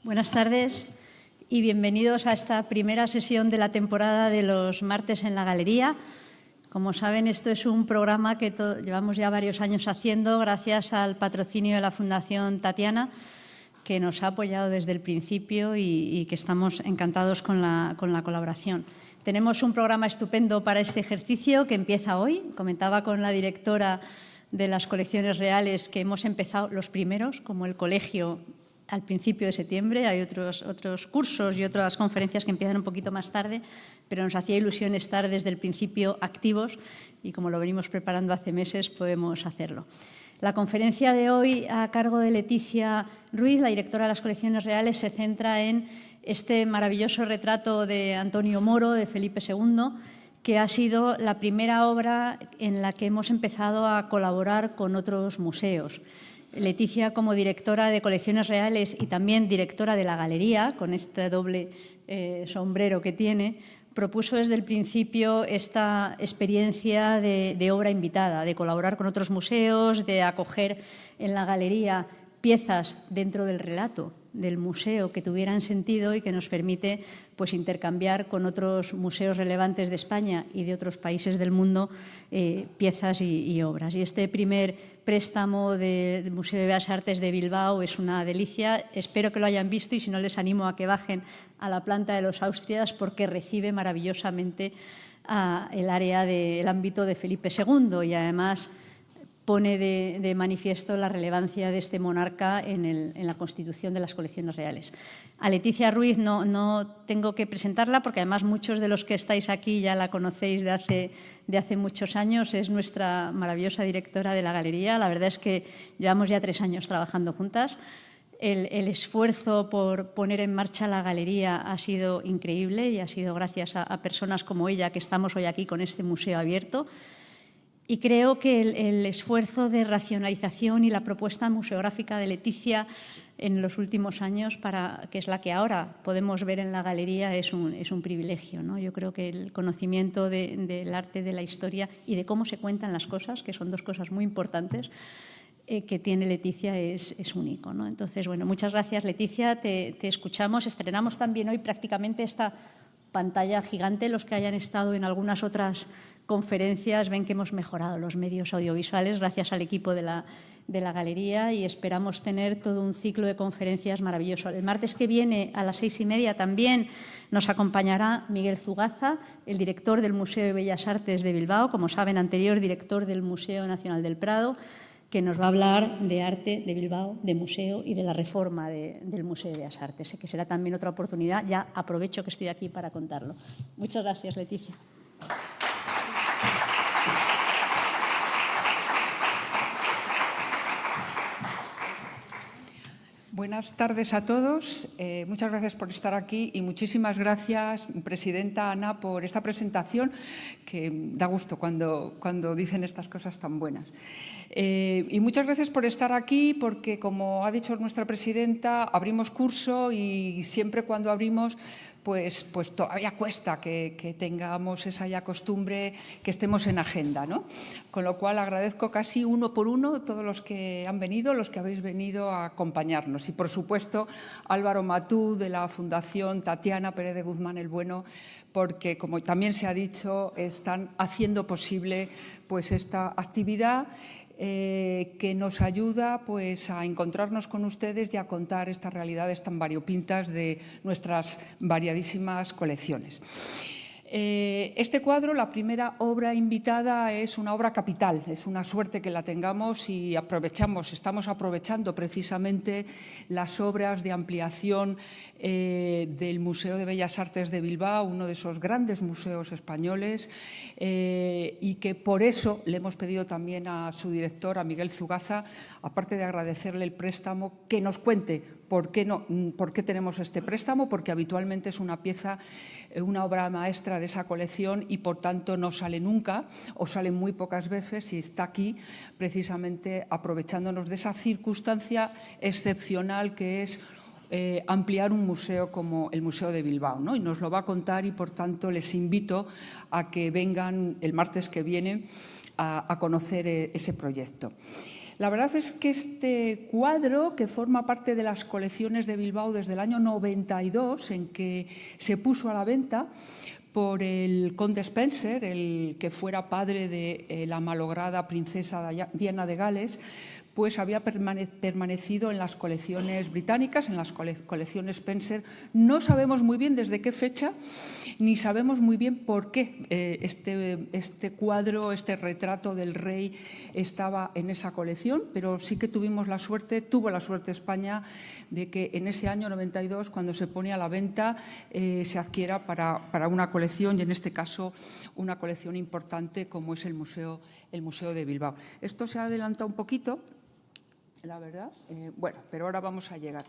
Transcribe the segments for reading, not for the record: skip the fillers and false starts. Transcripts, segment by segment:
Buenas tardes y bienvenidos a esta primera sesión de la temporada de los martes en la Galería. Como saben, esto es un programa que llevamos ya varios años haciendo gracias al patrocinio de la Fundación Tatiana, que nos ha apoyado desde el principio y que estamos encantados con la colaboración. Tenemos un programa estupendo para este ejercicio que empieza hoy. Comentaba con la directora de las colecciones reales que hemos empezado los primeros, como el colegio, al principio de septiembre. Hay otros cursos y otras conferencias que empiezan un poquito más tarde, pero nos hacía ilusión estar desde el principio activos y como lo venimos preparando hace meses podemos hacerlo. La conferencia de hoy, a cargo de Leticia Ruiz, la directora de las colecciones reales, se centra en este maravilloso retrato de Antonio Moro, de Felipe II, que ha sido la primera obra en la que hemos empezado a colaborar con otros museos. Leticia, como directora de colecciones reales y también directora de la galería, con este doble sombrero que tiene, propuso desde el principio esta experiencia de obra invitada, de colaborar con otros museos, de acoger en la galería piezas dentro del relato del museo que tuvieran sentido y que nos permite pues, intercambiar con otros museos relevantes de España y de otros países del mundo piezas y obras. Y este primer préstamo del Museo de Bellas Artes de Bilbao es una delicia. Espero que lo hayan visto y si no les animo a que bajen a la planta de los Austrias porque recibe maravillosamente el área del ámbito de Felipe II y además pone de manifiesto la relevancia de este monarca en la constitución de las colecciones reales. A Leticia Ruiz no tengo que presentarla porque además muchos de los que estáis aquí ya la conocéis de hace muchos años. Es nuestra maravillosa directora de la galería. La verdad es que llevamos ya 3 años trabajando juntas. El esfuerzo por poner en marcha la galería ha sido increíble y ha sido gracias a personas como ella que estamos hoy aquí con este museo abierto. Y creo que el esfuerzo de racionalización y la propuesta museográfica de Leticia en los últimos años, que es la que ahora podemos ver en la galería, es un privilegio, ¿no? Yo creo que el conocimiento del arte, de la historia y de cómo se cuentan las cosas, que son 2 cosas muy importantes, que tiene Leticia es único, ¿no? Entonces, bueno, muchas gracias, Leticia. Te escuchamos. Estrenamos también hoy prácticamente esta pantalla gigante. Los que hayan estado en algunas otras conferencias ven que hemos mejorado los medios audiovisuales gracias al equipo de la galería y esperamos tener todo un ciclo de conferencias maravilloso. El martes que viene a las 6:30 también nos acompañará Miguel Zugaza, el director del Museo de Bellas Artes de Bilbao, como saben, anterior director del Museo Nacional del Prado, que nos va a hablar de arte de Bilbao, de museo y de la reforma del Museo de Bellas Artes, que será también otra oportunidad. Ya aprovecho que estoy aquí para contarlo. Muchas gracias, Leticia. Buenas tardes a todos. Muchas gracias por estar aquí y muchísimas gracias, presidenta Ana, por esta presentación que da gusto cuando dicen estas cosas tan buenas. Y muchas gracias por estar aquí porque, como ha dicho nuestra presidenta, abrimos curso y siempre cuando abrimos pues todavía cuesta que tengamos esa ya costumbre, que estemos en agenda, ¿no? Con lo cual agradezco casi uno por uno todos los que han venido, los que habéis venido a acompañarnos. Y, por supuesto, Álvaro Matú, de la Fundación Tatiana Pérez de Guzmán el Bueno, porque, como también se ha dicho, están haciendo posible pues, esta actividad que nos ayuda pues, a encontrarnos con ustedes y a contar estas realidades tan variopintas de nuestras variadísimas colecciones. Este cuadro, la primera obra invitada, es una obra capital. Es una suerte que la tengamos y estamos aprovechando precisamente las obras de ampliación del Museo de Bellas Artes de Bilbao, uno de esos grandes museos españoles, y que por eso le hemos pedido también a su director, a Miguel Zugaza, aparte de agradecerle el préstamo, que nos cuente por qué tenemos este préstamo, porque habitualmente es una pieza, una obra maestra de esa colección y, por tanto, no sale nunca o sale muy pocas veces y está aquí precisamente aprovechándonos de esa circunstancia excepcional que es ampliar un museo como el Museo de Bilbao, ¿no? Y nos lo va a contar y, por tanto, les invito a que vengan el martes que viene a conocer ese proyecto. La verdad es que este cuadro, que forma parte de las colecciones de Bilbao desde el año 92, en que se puso a la venta por el conde Spencer, el que fuera padre de la malograda princesa Diana de Gales, pues había permanecido en las colecciones británicas, en las colecciones Spencer. No sabemos muy bien desde qué fecha, ni sabemos muy bien por qué este cuadro, este retrato del rey estaba en esa colección, pero sí que tuvo la suerte España de que en ese año 92, cuando se pone a la venta, se adquiera para una colección, y en este caso una colección importante como es el Museo de Bilbao. Esto se ha adelantado un poquito, la verdad. Bueno, pero ahora vamos a llegar.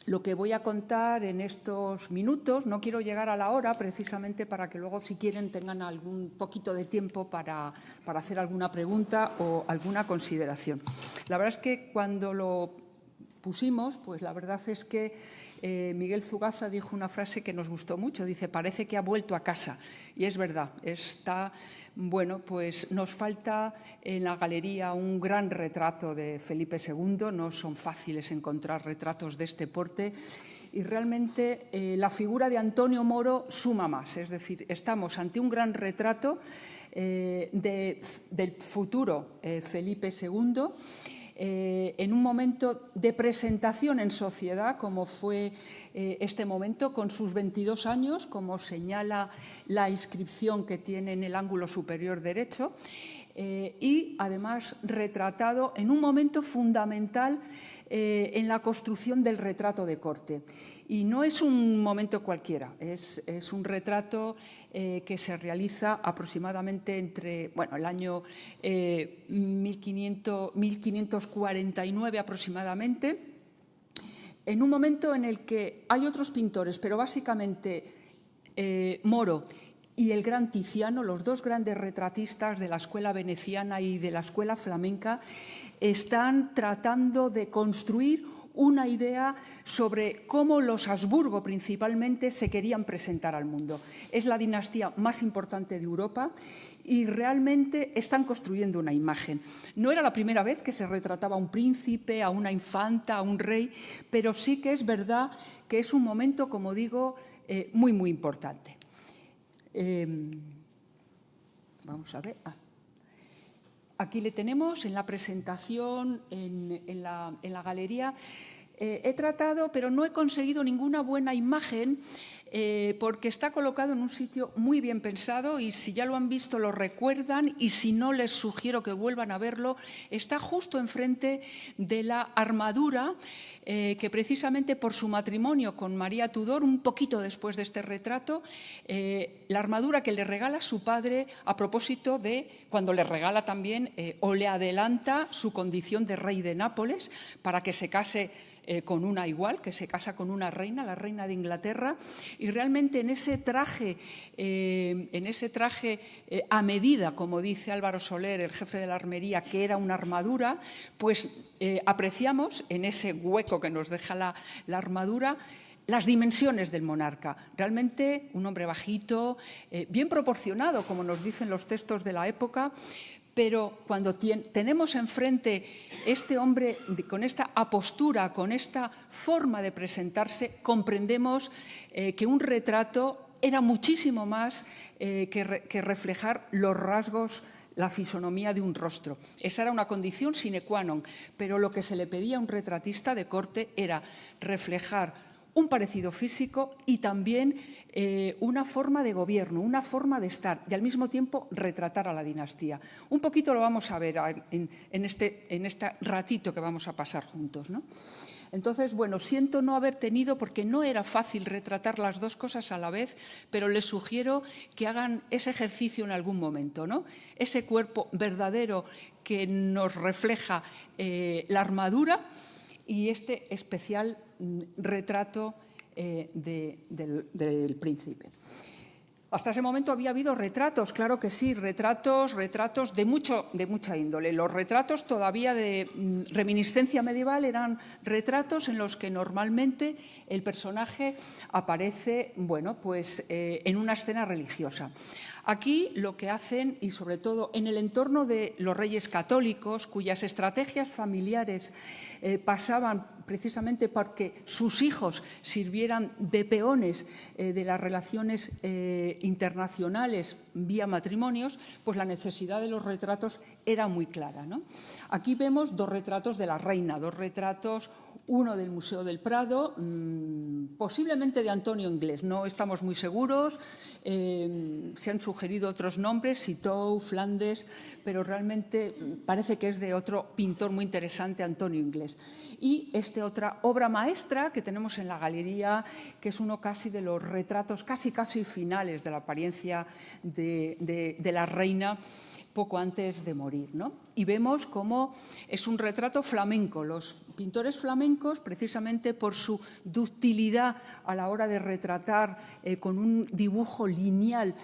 Lo que voy a contar en estos minutos, no quiero llegar a la hora precisamente para que luego, si quieren, tengan algún poquito de tiempo para hacer alguna pregunta o alguna consideración. La verdad es que cuando lo pusimos, pues la verdad es que Miguel Zugaza dijo una frase que nos gustó mucho. Dice, parece que ha vuelto a casa. Y es verdad, bueno, pues nos falta en la galería un gran retrato de Felipe II. No son fáciles encontrar retratos de este porte. Y realmente la figura de Antonio Moro suma más. Es decir, estamos ante un gran retrato del futuro Felipe II, en un momento de presentación en sociedad, como fue este momento, con sus 22 años, como señala la inscripción que tiene en el ángulo superior derecho, y además retratado en un momento fundamental en la construcción del retrato de corte. Y no es un momento cualquiera, es un retrato que se realiza aproximadamente entre el año 1549 aproximadamente, en un momento en el que hay otros pintores, pero básicamente Moro y el gran Tiziano, los dos grandes retratistas de la escuela veneciana y de la escuela flamenca, están tratando de construir una idea sobre cómo los Habsburgo principalmente se querían presentar al mundo. Es la dinastía más importante de Europa y realmente están construyendo una imagen. No era la primera vez que se retrataba a un príncipe, a una infanta, a un rey, pero sí que es verdad que es un momento, como digo, muy, muy importante. Vamos a ver. Aquí le tenemos en la presentación, en la galería. He tratado, pero no he conseguido ninguna buena imagen porque está colocado en un sitio muy bien pensado y si ya lo han visto lo recuerdan y si no les sugiero que vuelvan a verlo. Está justo enfrente de la armadura que precisamente por su matrimonio con María Tudor, un poquito después de este retrato, la armadura que le regala su padre a propósito de cuando le regala también o le adelanta su condición de rey de Nápoles para que se case con una igual, que se casa con una reina, la reina de Inglaterra, y realmente en ese traje a medida, como dice Álvaro Soler, el jefe de la armería, que era una armadura, pues apreciamos en ese hueco que nos deja la armadura las dimensiones del monarca. Realmente un hombre bajito, bien proporcionado, como nos dicen los textos de la época, pero cuando tenemos enfrente este hombre con esta apostura, con esta forma de presentarse, comprendemos que un retrato era muchísimo más que reflejar los rasgos, la fisonomía de un rostro. Esa era una condición sine qua non, pero lo que se le pedía a un retratista de corte era reflejar un parecido físico y también una forma de gobierno, una forma de estar y al mismo tiempo retratar a la dinastía. Un poquito lo vamos a ver en este ratito que vamos a pasar juntos, ¿no? Entonces, bueno, siento no haber tenido, porque no era fácil retratar las dos cosas a la vez, pero les sugiero que hagan ese ejercicio en algún momento, ¿no? Ese cuerpo verdadero que nos refleja la armadura y este especial retrato del príncipe. Hasta ese momento había habido retratos, claro que sí, retratos de mucha índole. Los retratos todavía de reminiscencia medieval eran retratos en los que normalmente el personaje aparece, bueno, pues en una escena religiosa. Aquí lo que hacen, y sobre todo en el entorno de los reyes católicos, cuyas estrategias familiares pasaban precisamente porque sus hijos sirvieran de peones de las relaciones internacionales vía matrimonios, pues la necesidad de los retratos era muy clara, ¿no? Aquí vemos dos retratos de la reina, dos retratos, uno del Museo del Prado, posiblemente de Antonio Inglés, no estamos muy seguros, se han sugerido otros nombres, Citeaux, Flandes, pero realmente parece que es de otro pintor muy interesante, Antonio Inglés. Y otra obra maestra que tenemos en la galería, que es uno casi de los retratos casi finales de la apariencia de la reina, poco antes de morir, ¿no? Y vemos cómo es un retrato flamenco. Los pintores flamencos, precisamente por su ductilidad a la hora de retratar con un dibujo lineal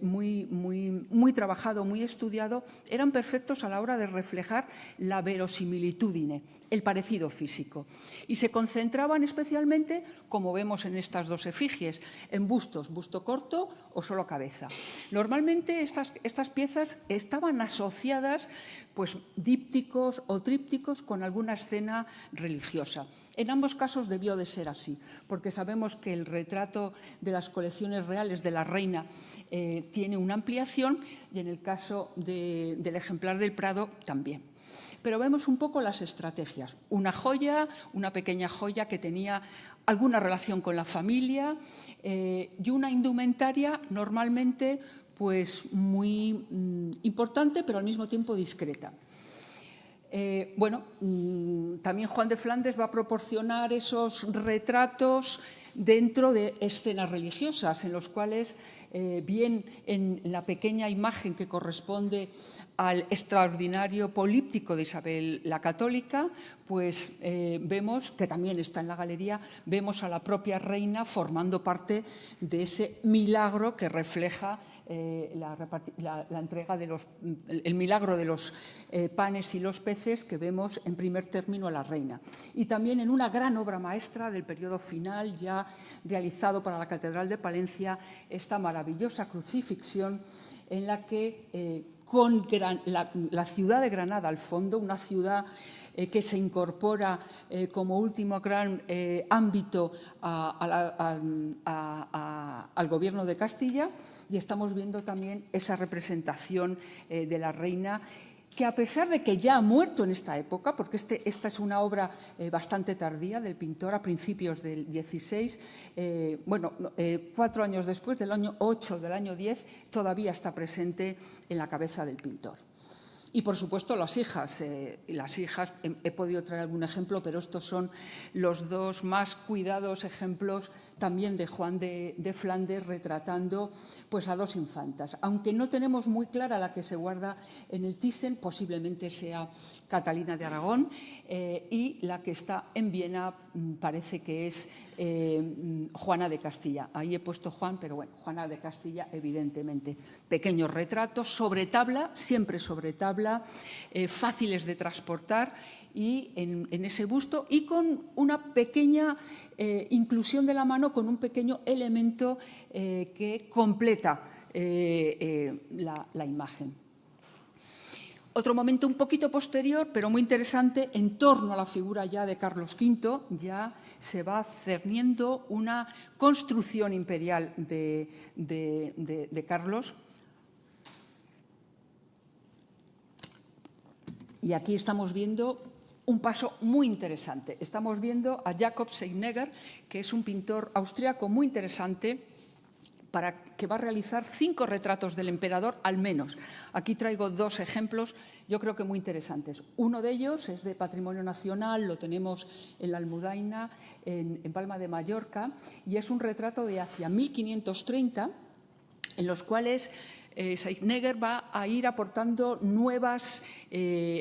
muy trabajado, muy estudiado, eran perfectos a la hora de reflejar la verosimilitudine, el parecido físico. Y se concentraban especialmente, como vemos en estas dos efigies, en bustos, busto corto o solo cabeza. Normalmente estas piezas estaban asociadas, pues, dípticos o trípticos con alguna escena religiosa. En ambos casos debió de ser así, porque sabemos que el retrato de las colecciones reales de la reina tiene una ampliación y en el caso del ejemplar del Prado también. Pero vemos un poco las estrategias. Una joya, una pequeña joya que tenía alguna relación con la familia y una indumentaria normalmente pues muy importante, pero al mismo tiempo discreta. También Juan de Flandes va a proporcionar esos retratos dentro de escenas religiosas, en los cuales, bien en la pequeña imagen que corresponde al extraordinario políptico de Isabel la Católica, pues vemos, que también está en la galería, vemos a la propia reina formando parte de ese milagro que refleja la entrega el milagro de los panes y los peces que vemos en primer término a la reina. Y también en una gran obra maestra del periodo final, ya realizado para la Catedral de Palencia, esta maravillosa crucifixión en la que con la ciudad de Granada al fondo, una ciudad que se incorpora como último gran ámbito al Gobierno de Castilla, y estamos viendo también esa representación de la reina, que a pesar de que ya ha muerto en esta época, porque esta es una obra bastante tardía del pintor, a principios del 16, 4 años después, del año 8, del año 10, todavía está presente en la cabeza del pintor. Y, por supuesto, las hijas. He podido traer algún ejemplo, pero estos son los dos más cuidados ejemplos también de Juan de Flandes, retratando pues, a dos infantas. Aunque no tenemos muy clara la que se guarda en el Thyssen, posiblemente sea Catalina de Aragón, y la que está en Viena parece que es Juana de Castilla. Ahí he puesto Juan, pero bueno, Juana de Castilla, evidentemente. Pequeños retratos, sobre tabla, siempre sobre tabla, fáciles de transportar, y en ese busto, y con una pequeña inclusión de la mano, con un pequeño elemento que completa la imagen. Otro momento un poquito posterior, pero muy interesante, en torno a la figura ya de Carlos V, ya se va cerniendo una construcción imperial de Carlos. Y aquí estamos viendo un paso muy interesante. Estamos viendo a Jakob Seineger, que es un pintor austriaco muy interesante, que va a realizar 5 retratos del emperador al menos. Aquí traigo 2 ejemplos, yo creo que muy interesantes. Uno de ellos es de Patrimonio Nacional, lo tenemos en la Almudaina, en Palma de Mallorca, y es un retrato de hacia 1530, en los cuales Seineger va a ir aportando nuevos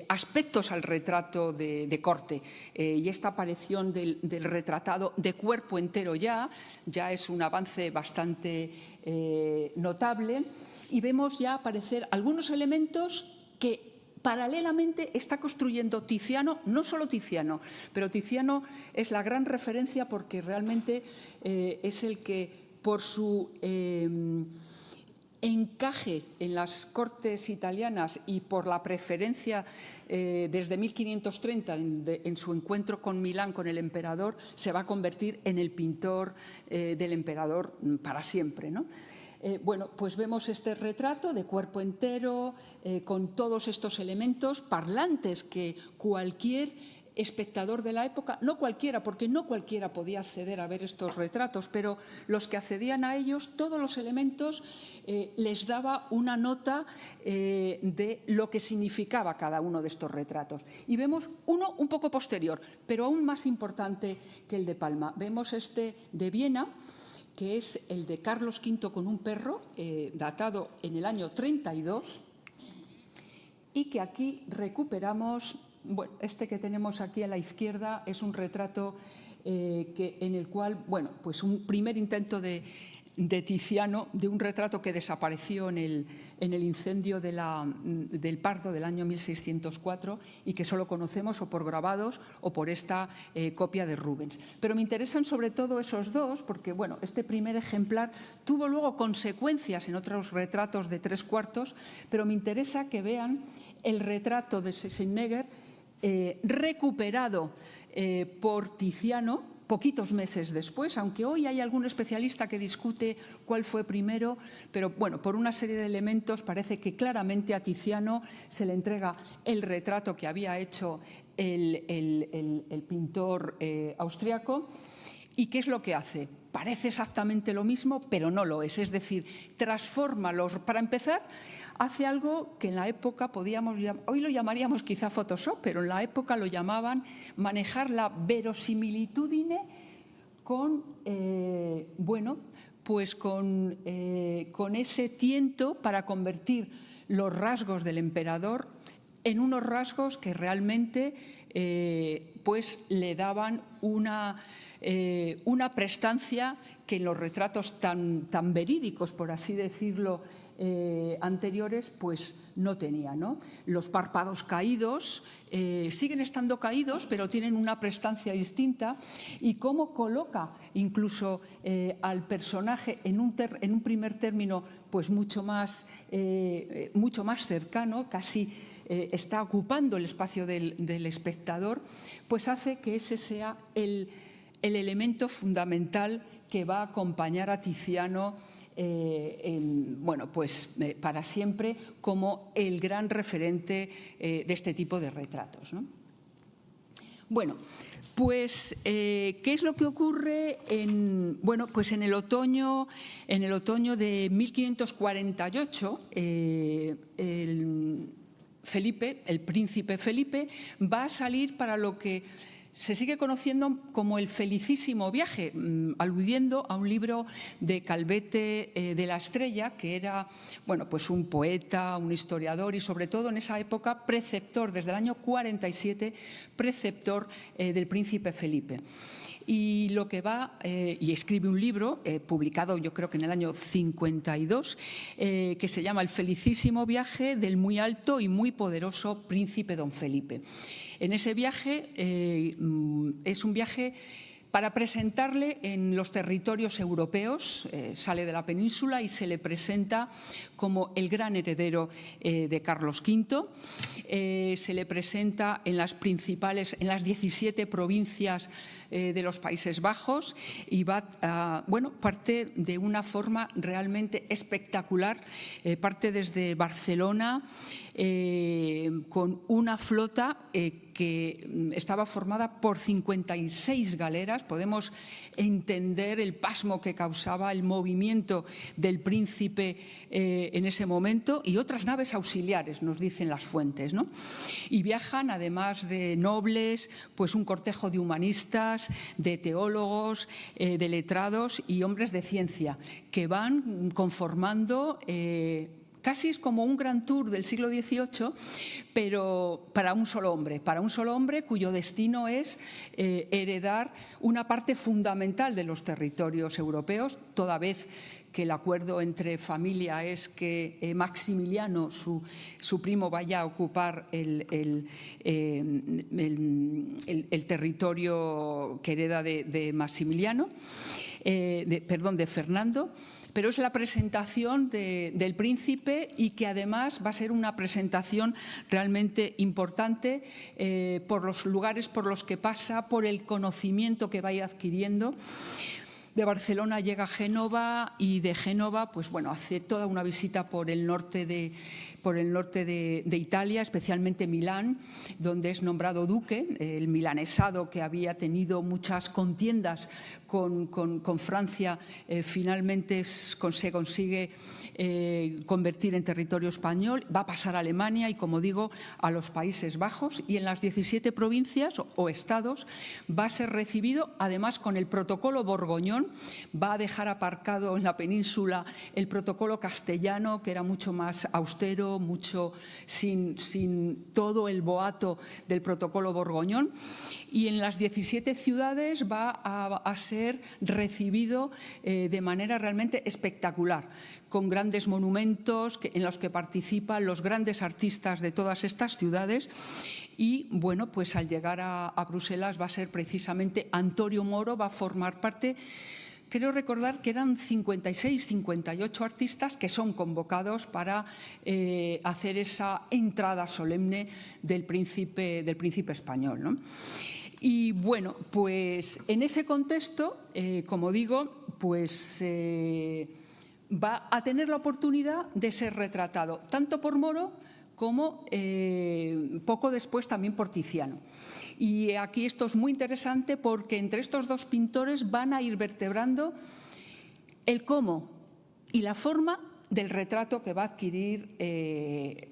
aspectos al retrato de corte, y esta aparición del retratado de cuerpo entero ya es un avance bastante notable, y vemos ya aparecer algunos elementos que paralelamente está construyendo Tiziano, no solo Tiziano, pero Tiziano es la gran referencia porque realmente es el que por su encaje en las cortes italianas y por la preferencia desde 1530 en su encuentro con Milán, con el emperador, se va a convertir en el pintor del emperador para siempre, ¿no? Bueno, pues vemos este retrato de cuerpo entero, con todos estos elementos parlantes que cualquier espectador de la época, no cualquiera, porque no cualquiera podía acceder a ver estos retratos, pero los que accedían a ellos, todos los elementos les daba una nota de lo que significaba cada uno de estos retratos. Y vemos uno un poco posterior, pero aún más importante que el de Palma. Vemos este de Viena, que es el de Carlos V con un perro, datado en el año 32, y que aquí recuperamos. Bueno, este que tenemos aquí a la izquierda es un retrato en el cual, bueno, pues un primer intento de Tiziano, de un retrato que desapareció en el incendio del Pardo del año 1604 y que solo conocemos o por grabados o por esta copia de Rubens. Pero me interesan sobre todo esos dos porque, bueno, este primer ejemplar tuvo luego consecuencias en otros retratos de 3/4, pero me interesa que vean el retrato de Sessenegger recuperado por Tiziano poquitos meses después, aunque hoy hay algún especialista que discute cuál fue primero, pero bueno, por una serie de elementos parece que claramente a Tiziano se le entrega el retrato que había hecho el pintor austriaco. ¿Y qué es lo que hace? Parece exactamente lo mismo, pero no lo es. Es decir, transforma para empezar, hace algo que en la época hoy lo llamaríamos quizá Photoshop, pero en la época lo llamaban manejar la verosimilitudine con, bueno, pues con ese tiento para convertir los rasgos del emperador en unos rasgos que realmente pues le daban una prestancia que en los retratos tan verídicos, por así decirlo, anteriores, pues no tenía, ¿no? Los párpados caídos siguen estando caídos, pero tienen una prestancia distinta, y cómo coloca incluso al personaje en un primer término pues mucho más cercano, casi está ocupando el espacio del espectador, pues hace que ese sea el elemento fundamental que va a acompañar a Tiziano bueno, pues, para siempre como el gran referente de este tipo de retratos, ¿no? Bueno, pues, ¿qué es lo que ocurre bueno, pues en el otoño de 1548? El príncipe Felipe va a salir para lo que se sigue conociendo como el Felicísimo Viaje, aludiendo a un libro de Calvete de la Estrella, que era, bueno, pues un poeta, un historiador y sobre todo en esa época preceptor, desde el año 47, preceptor del príncipe Felipe. Y lo que va, y escribe un libro publicado yo creo que en el año 52, que se llama El Felicísimo Viaje del muy alto y muy poderoso príncipe don Felipe. En ese viaje es un viaje para presentarle en los territorios europeos, sale de la península y se le presenta como el gran heredero de Carlos V. Se le presenta en las 17 provincias de los Países Bajos y parte de una forma realmente espectacular, parte desde Barcelona con una flota que estaba formada por 56 galeras. Podemos entender el pasmo que causaba el movimiento del príncipe en ese momento, y otras naves auxiliares, nos dicen las fuentes, ¿no? Y viajan, además de nobles, pues un cortejo de humanistas, de teólogos, de letrados y hombres de ciencia, que van conformando casi es como un gran tour del siglo XVIII, pero para un solo hombre cuyo destino es heredar una parte fundamental de los territorios europeos, toda vez que el acuerdo entre familia es que Maximiliano, su primo, vaya a ocupar el territorio que hereda de Maximiliano, de Fernando. pero es la presentación del príncipe y que además va a ser una presentación realmente importante por los lugares por los que pasa, por el conocimiento que vaya adquiriendo. De Barcelona llega a Génova y de Génova, pues bueno, hace toda una visita por el norte de Italia, especialmente Milán, donde es nombrado duque. El milanesado, que había tenido muchas contiendas con Francia, finalmente se consigue convertir en territorio español, va a pasar a Alemania y, como digo, a los Países Bajos, y en las 17 provincias o estados va a ser recibido, además, con el protocolo borgoñón. Va a dejar aparcado en la península el protocolo castellano, que era mucho más austero, mucho sin todo el boato del protocolo borgoñón, y en las 17 ciudades va a ser recibido de manera realmente espectacular, con grandes monumentos en los que participan los grandes artistas de todas estas ciudades. Y bueno, pues al llegar a Bruselas va a ser precisamente Antonio Moro, va a formar parte. Creo recordar que eran 56, 58 artistas que son convocados para hacer esa entrada solemne del príncipe español, ¿no? Y bueno, pues en ese contexto, como digo, pues va a tener la oportunidad de ser retratado tanto por Moro como poco después también por Tiziano. Y aquí esto es muy interesante porque entre estos dos pintores van a ir vertebrando el cómo y la forma del retrato que va a adquirir,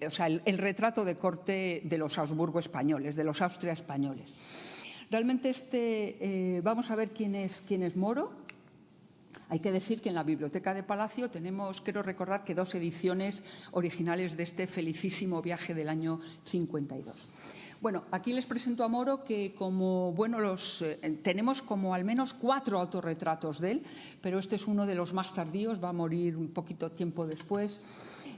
o sea, el retrato de corte de los Habsburgo españoles, de los Austria españoles. Realmente vamos a ver quién es Moro. Hay que decir que en la Biblioteca de Palacio tenemos, quiero recordar, que 2 ediciones originales de este felicísimo viaje del año 52. Bueno, aquí les presento a Moro, que como, bueno, tenemos como al menos 4 autorretratos de él, pero este es uno de los más tardíos, va a morir un poquito tiempo después.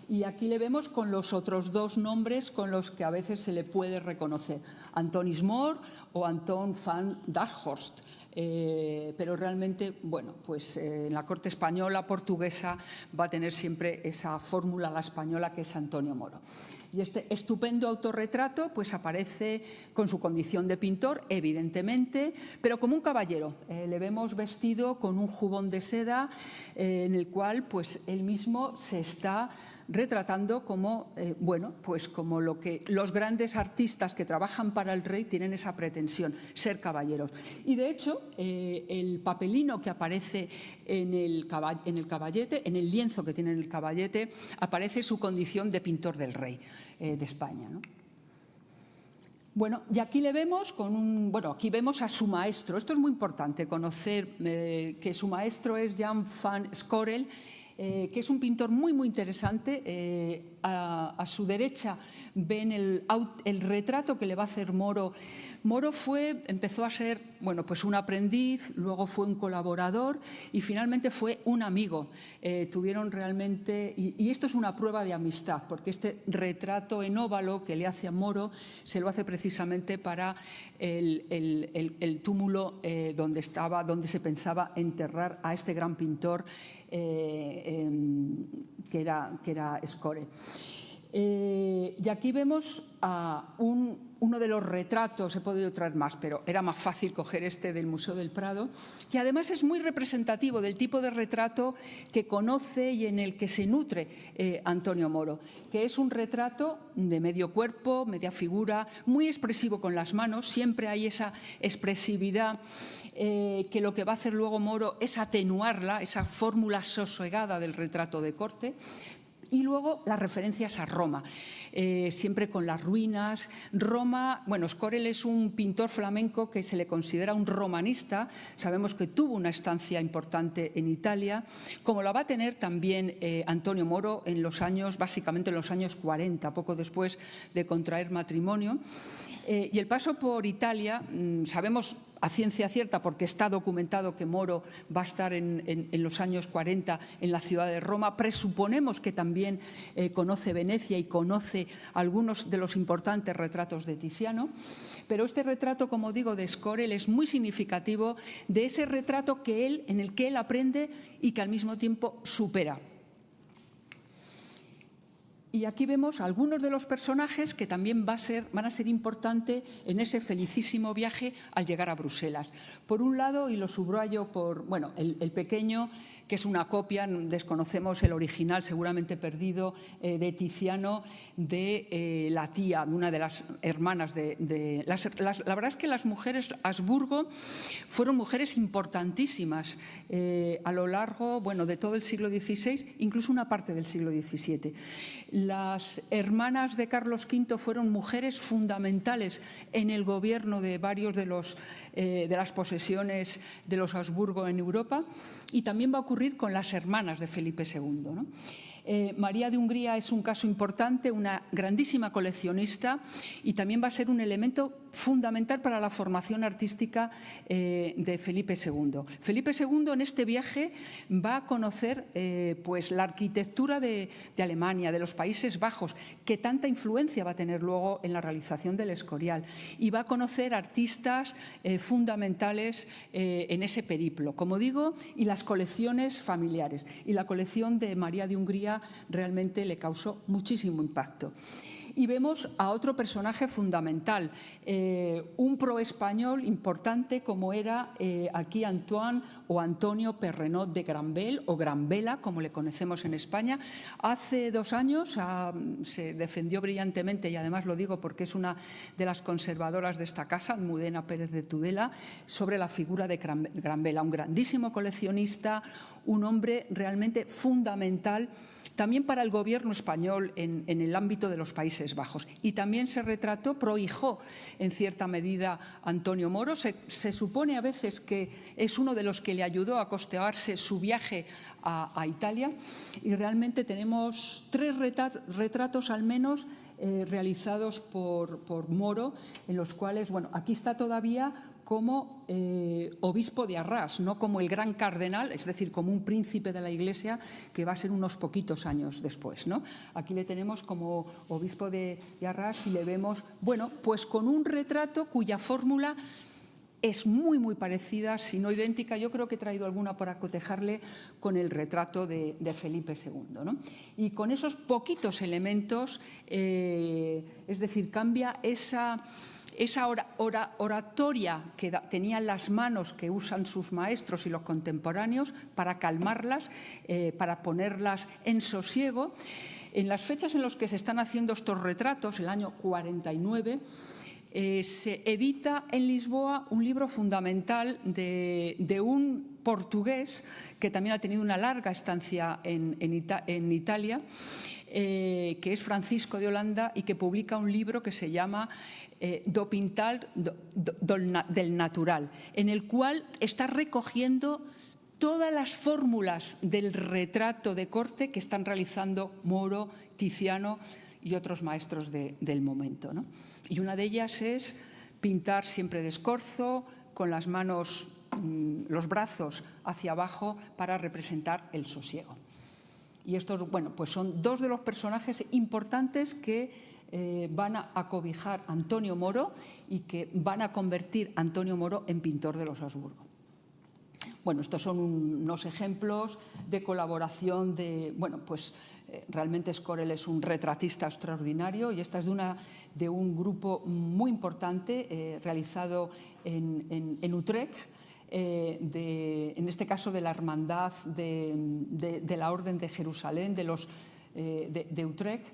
Y aquí le vemos con los otros 2 nombres con los que a veces se le puede reconocer, Antonis Mor o Anton van Darkhorst. Pero realmente, bueno, pues en la corte española, portuguesa, va a tener siempre esa fórmula, la española, que es Antonio Moro. Y este estupendo autorretrato pues aparece con su condición de pintor, evidentemente, pero como un caballero. Le vemos vestido con un jubón de seda en el cual pues él mismo se está retratando como, bueno, pues como lo que los grandes artistas que trabajan para el rey tienen esa pretensión, ser caballeros. Y de hecho, el papelino que aparece en el caballete, en el lienzo que tiene en el caballete, aparece su condición de pintor del rey de España, ¿no? Bueno, y aquí le vemos aquí vemos a su maestro. Esto es muy importante, conocer que su maestro es Jan van Scorel, que es un pintor muy, muy interesante. A su derecha ven el retrato que le va a hacer Moro. Moro empezó a ser, bueno, pues un aprendiz, luego fue un colaborador y finalmente fue un amigo. Tuvieron realmente, y esto es una prueba de amistad, porque este retrato en óvalo que le hace a Moro se lo hace precisamente para el túmulo donde se pensaba enterrar a este gran pintor que era Scorel. Y aquí vemos a uno de los retratos, he podido traer más, pero era más fácil coger este del Museo del Prado, que además es muy representativo del tipo de retrato que conoce y en el que se nutre Antonio Moro, que es un retrato de medio cuerpo, media figura, muy expresivo con las manos. Siempre hay esa expresividad que lo que va a hacer luego Moro es atenuarla, esa fórmula sosegada del retrato de corte. Y luego las referencias a Roma, siempre con las ruinas. Roma, bueno, Scorel es un pintor flamenco que se le considera un romanista. Sabemos que tuvo una estancia importante en Italia, como la va a tener también Antonio Moro básicamente en los años 40, poco después de contraer matrimonio. Y el paso por Italia, sabemos a ciencia cierta, porque está documentado que Moro va a estar en los años 40 en la ciudad de Roma. Presuponemos que también conoce Venecia y conoce algunos de los importantes retratos de Tiziano. Pero este retrato, como digo, de Schorel es muy significativo de ese retrato en el que él aprende y que al mismo tiempo supera. Y aquí vemos algunos de los personajes que también van a ser importantes en ese felicísimo viaje al llegar a Bruselas. Por un lado, y lo subrayo por, bueno, el pequeño, que es una copia, desconocemos el original, seguramente perdido, de Tiziano, de la tía, de una de las hermanas la verdad es que las mujeres Habsburgo fueron mujeres importantísimas a lo largo, bueno, de todo el siglo XVI, incluso una parte del siglo XVII. Las hermanas de Carlos V fueron mujeres fundamentales en el gobierno de varios de las posesiones de los Habsburgo en Europa, y también va a ocurrir con las hermanas de Felipe II, ¿no? María de Hungría es un caso importante, una grandísima coleccionista, y también va a ser un elemento fundamental para la formación artística de Felipe II. Felipe II en este viaje va a conocer pues la arquitectura de Alemania, de los Países Bajos, que tanta influencia va a tener luego en la realización del Escorial, y va a conocer artistas fundamentales en ese periplo, como digo, y las colecciones familiares. Y la colección de María de Hungría realmente le causó muchísimo impacto. Y vemos a otro personaje fundamental, un proespañol importante como era aquí Antoine o Antonio Perrenot de Granvelle, o Granvela, como le conocemos en España. Hace 2 años se defendió brillantemente, y además lo digo porque es una de las conservadoras de esta casa, Almudena Pérez de Tudela, sobre la figura de Granvela, un grandísimo coleccionista, un hombre realmente fundamental también para el gobierno español en el ámbito de los Países Bajos. Y también se retrató, prohijó en cierta medida Antonio Moro. Se supone a veces que es uno de los que le ayudó a costearse su viaje a Italia, y realmente tenemos 3 retratos al menos realizados por Moro, en los cuales, bueno, aquí está todavía como obispo de Arras, no como el gran cardenal, es decir, como un príncipe de la Iglesia, que va a ser unos poquitos años después, ¿no? Aquí le tenemos como obispo de Arras, y le vemos, bueno, pues con un retrato cuya fórmula es muy, muy parecida, si no idéntica. Yo creo que he traído alguna para cotejarle con el retrato de Felipe II, ¿no? Y con esos poquitos elementos, es decir, cambia esa oratoria que tenían las manos que usan sus maestros y los contemporáneos para calmarlas, para ponerlas en sosiego. En las fechas en las que se están haciendo estos retratos, el año 49, se edita en Lisboa un libro fundamental de un portugués que también ha tenido una larga estancia en Italia, que es Francisco de Holanda, y que publica un libro que se llama Do Pintar del Natural, en el cual está recogiendo todas las fórmulas del retrato de corte que están realizando Moro, Tiziano y otros maestros del momento, ¿no? Y una de ellas es pintar siempre de escorzo, con las manos, los brazos hacia abajo, para representar el sosiego. Y estos, bueno, pues son 2 de los personajes importantes que van a acobijar a Antonio Moro y que van a convertir a Antonio Moro en pintor de los Habsburgo. Bueno, estos son unos ejemplos de colaboración bueno, pues realmente Schorel es un retratista extraordinario, y esta es de un grupo muy importante realizado en Utrecht, en este caso de la Hermandad de la Orden de Jerusalén, de Utrecht.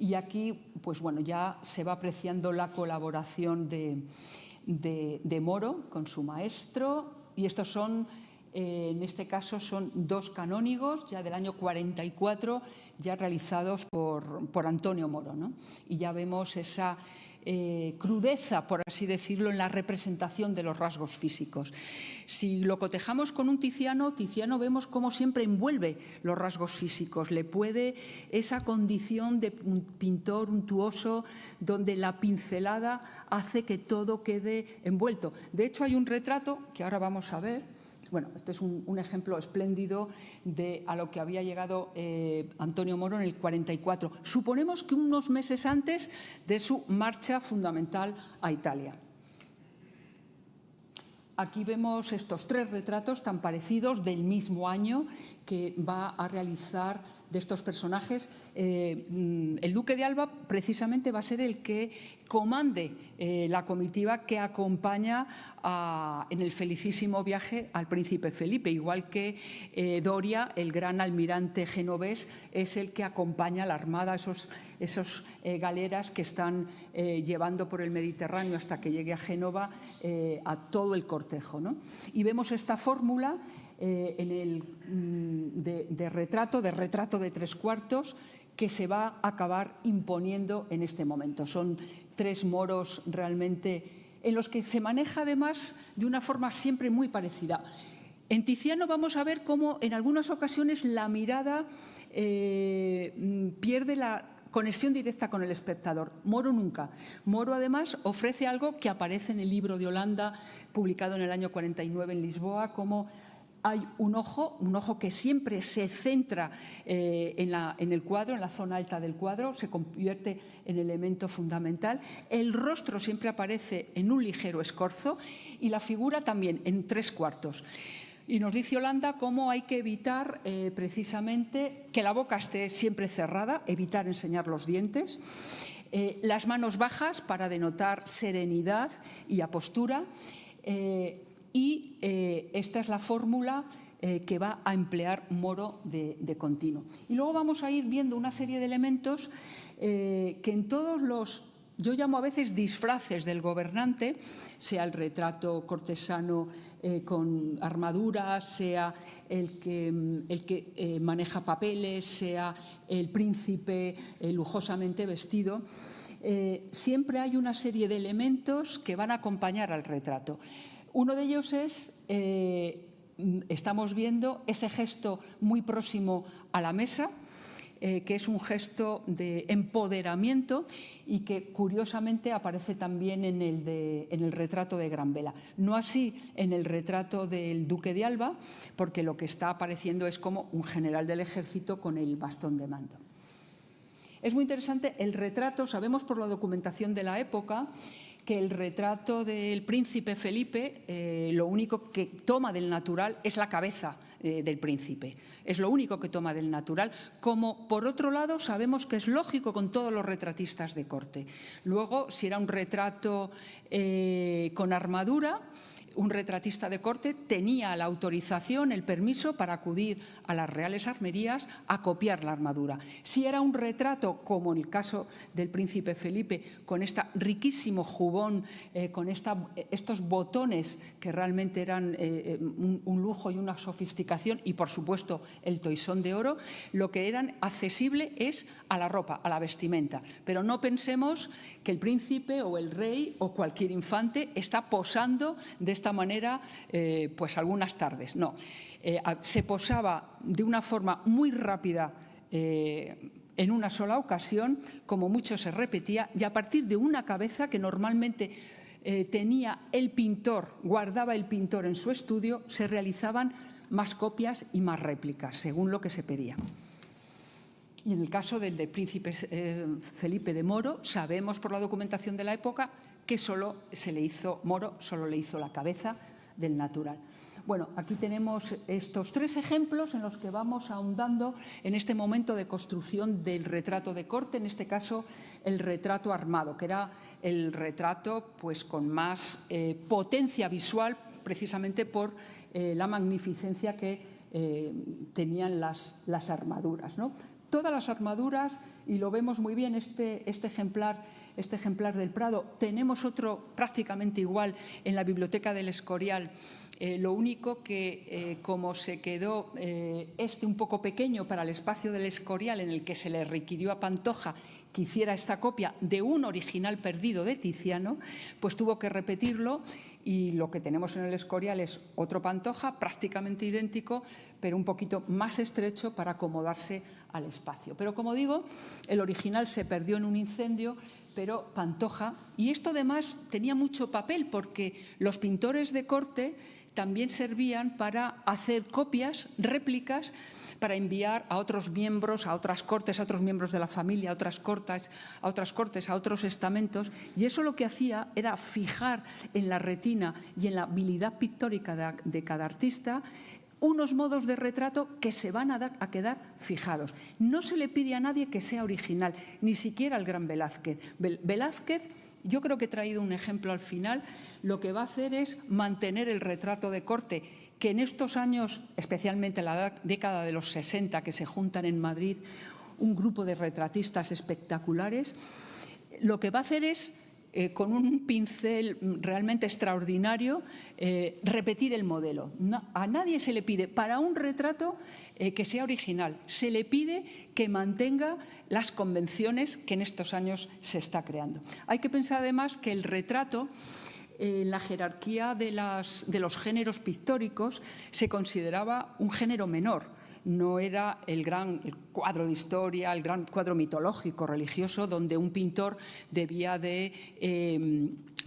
Y aquí, pues bueno, ya se va apreciando la colaboración de Moro con su maestro, y estos son, en este caso, son 2 canónigos ya del año 44, ya realizados por Antonio Moro, ¿no? Y ya vemos esa crudeza, por así decirlo, en la representación de los rasgos físicos. Si lo cotejamos con un Tiziano, vemos cómo siempre envuelve los rasgos físicos, le puede esa condición de un pintor untuoso donde la pincelada hace que todo quede envuelto. De hecho, hay un retrato que ahora vamos a ver. Bueno, este es un ejemplo espléndido de a lo que había llegado Antonio Moro en el 44. Suponemos que unos meses antes de su marcha fundamental a Italia. Aquí vemos estos 3 retratos tan parecidos del mismo año que va a realizar de estos personajes. El duque de Alba precisamente va a ser el que comande la comitiva que acompaña en el felicísimo viaje al príncipe Felipe, igual que Doria, el gran almirante genovés, es el que acompaña a la armada, esos galeras que están llevando por el Mediterráneo hasta que llegue a Génova a todo el cortejo, ¿no? Y vemos esta fórmula de retrato de 3/4 que se va a acabar imponiendo en este momento. Son 3 moros realmente en los que se maneja además de una forma siempre muy parecida. En Tiziano vamos a ver cómo en algunas ocasiones la mirada pierde la conexión directa con el espectador. Moro nunca. Moro además ofrece algo que aparece en el libro de Holanda publicado en el año 49 en Lisboa, como hay un ojo que siempre se centra en el cuadro, en la zona alta del cuadro, se convierte en elemento fundamental. El rostro siempre aparece en un ligero escorzo y la figura también en 3/4. Y nos dice Holanda cómo hay que evitar precisamente que la boca esté siempre cerrada, evitar enseñar los dientes, las manos bajas para denotar serenidad y apostura. Y esta es la fórmula que va a emplear Moro de continuo. Y luego vamos a ir viendo una serie de elementos que en todos los, yo llamo a veces disfraces del gobernante, sea el retrato cortesano con armadura, sea el que maneja papeles, sea el príncipe lujosamente vestido, siempre hay una serie de elementos que van a acompañar al retrato. Uno de ellos es, estamos viendo ese gesto muy próximo a la mesa, que es un gesto de empoderamiento y que curiosamente aparece también en el retrato de Gran Vela. No así en el retrato del duque de Alba, porque lo que está apareciendo es como un general del ejército con el bastón de mando. Es muy interesante el retrato, sabemos por la documentación de la época, que el retrato del príncipe Felipe lo único que toma del natural es la cabeza del príncipe. Es lo único que toma del natural, como por otro lado sabemos que es lógico con todos los retratistas de corte. Luego, si era un retrato con armadura, un retratista de corte tenía la autorización, el permiso para acudir a las reales armerías a copiar la armadura. Si era un retrato, como en el caso del príncipe Felipe, con este riquísimo jubón, con estos botones que realmente eran un lujo y una sofisticación, y por supuesto el toisón de oro, lo que eran accesible es a la ropa, a la vestimenta. Pero no pensemos que el príncipe o el rey o cualquier infante está posando de esta manera pues algunas tardes. No, se posaba de una forma muy rápida en una sola ocasión, como mucho se repetía, y a partir de una cabeza que normalmente tenía el pintor, guardaba el pintor en su estudio, se realizaban más copias y más réplicas, según lo que se pedía. Y en el caso del príncipe Felipe de Moro, sabemos por la documentación de la época que Moro solo le hizo la cabeza del natural. Bueno, aquí tenemos estos 3 ejemplos en los que vamos ahondando en este momento de construcción del retrato de corte, en este caso el retrato armado, que era el retrato pues, con más potencia visual, precisamente por la magnificencia que tenían las armaduras, ¿no? Todas las armaduras, y lo vemos muy bien, este ejemplar del Prado. Tenemos otro prácticamente igual en la Biblioteca del Escorial. Lo único que, como se quedó un poco pequeño para el espacio del Escorial en el que se le requirió a Pantoja que hiciera esta copia de un original perdido de Tiziano, pues tuvo que repetirlo, y lo que tenemos en el Escorial es otro Pantoja prácticamente idéntico, pero un poquito más estrecho para acomodarse al espacio. Pero como digo, el original se perdió en un incendio, pero Pantoja, y esto además tenía mucho papel porque los pintores de corte también servían para hacer copias, réplicas, para enviar a otros miembros, a otras cortes, a otros miembros de la familia, a otras cortes, a otros estamentos. Y eso lo que hacía era fijar en la retina y en la habilidad pictórica de cada artista unos modos de retrato que se van a quedar fijados. No se le pide a nadie que sea original, ni siquiera al gran Velázquez. Velázquez, yo creo que he traído un ejemplo al final, lo que va a hacer es mantener el retrato de corte, que en estos años, especialmente en la década de los 60, que se juntan en Madrid un grupo de retratistas espectaculares, lo que va a hacer es, con un pincel realmente extraordinario, repetir el modelo. A nadie se le pide para un retrato que sea original, se le pide que mantenga las convenciones que en estos años se está creando. Hay que pensar además que el retrato, en la jerarquía de los géneros pictóricos, se consideraba un género menor. No era el cuadro de historia, el gran cuadro mitológico, religioso, donde un pintor debía de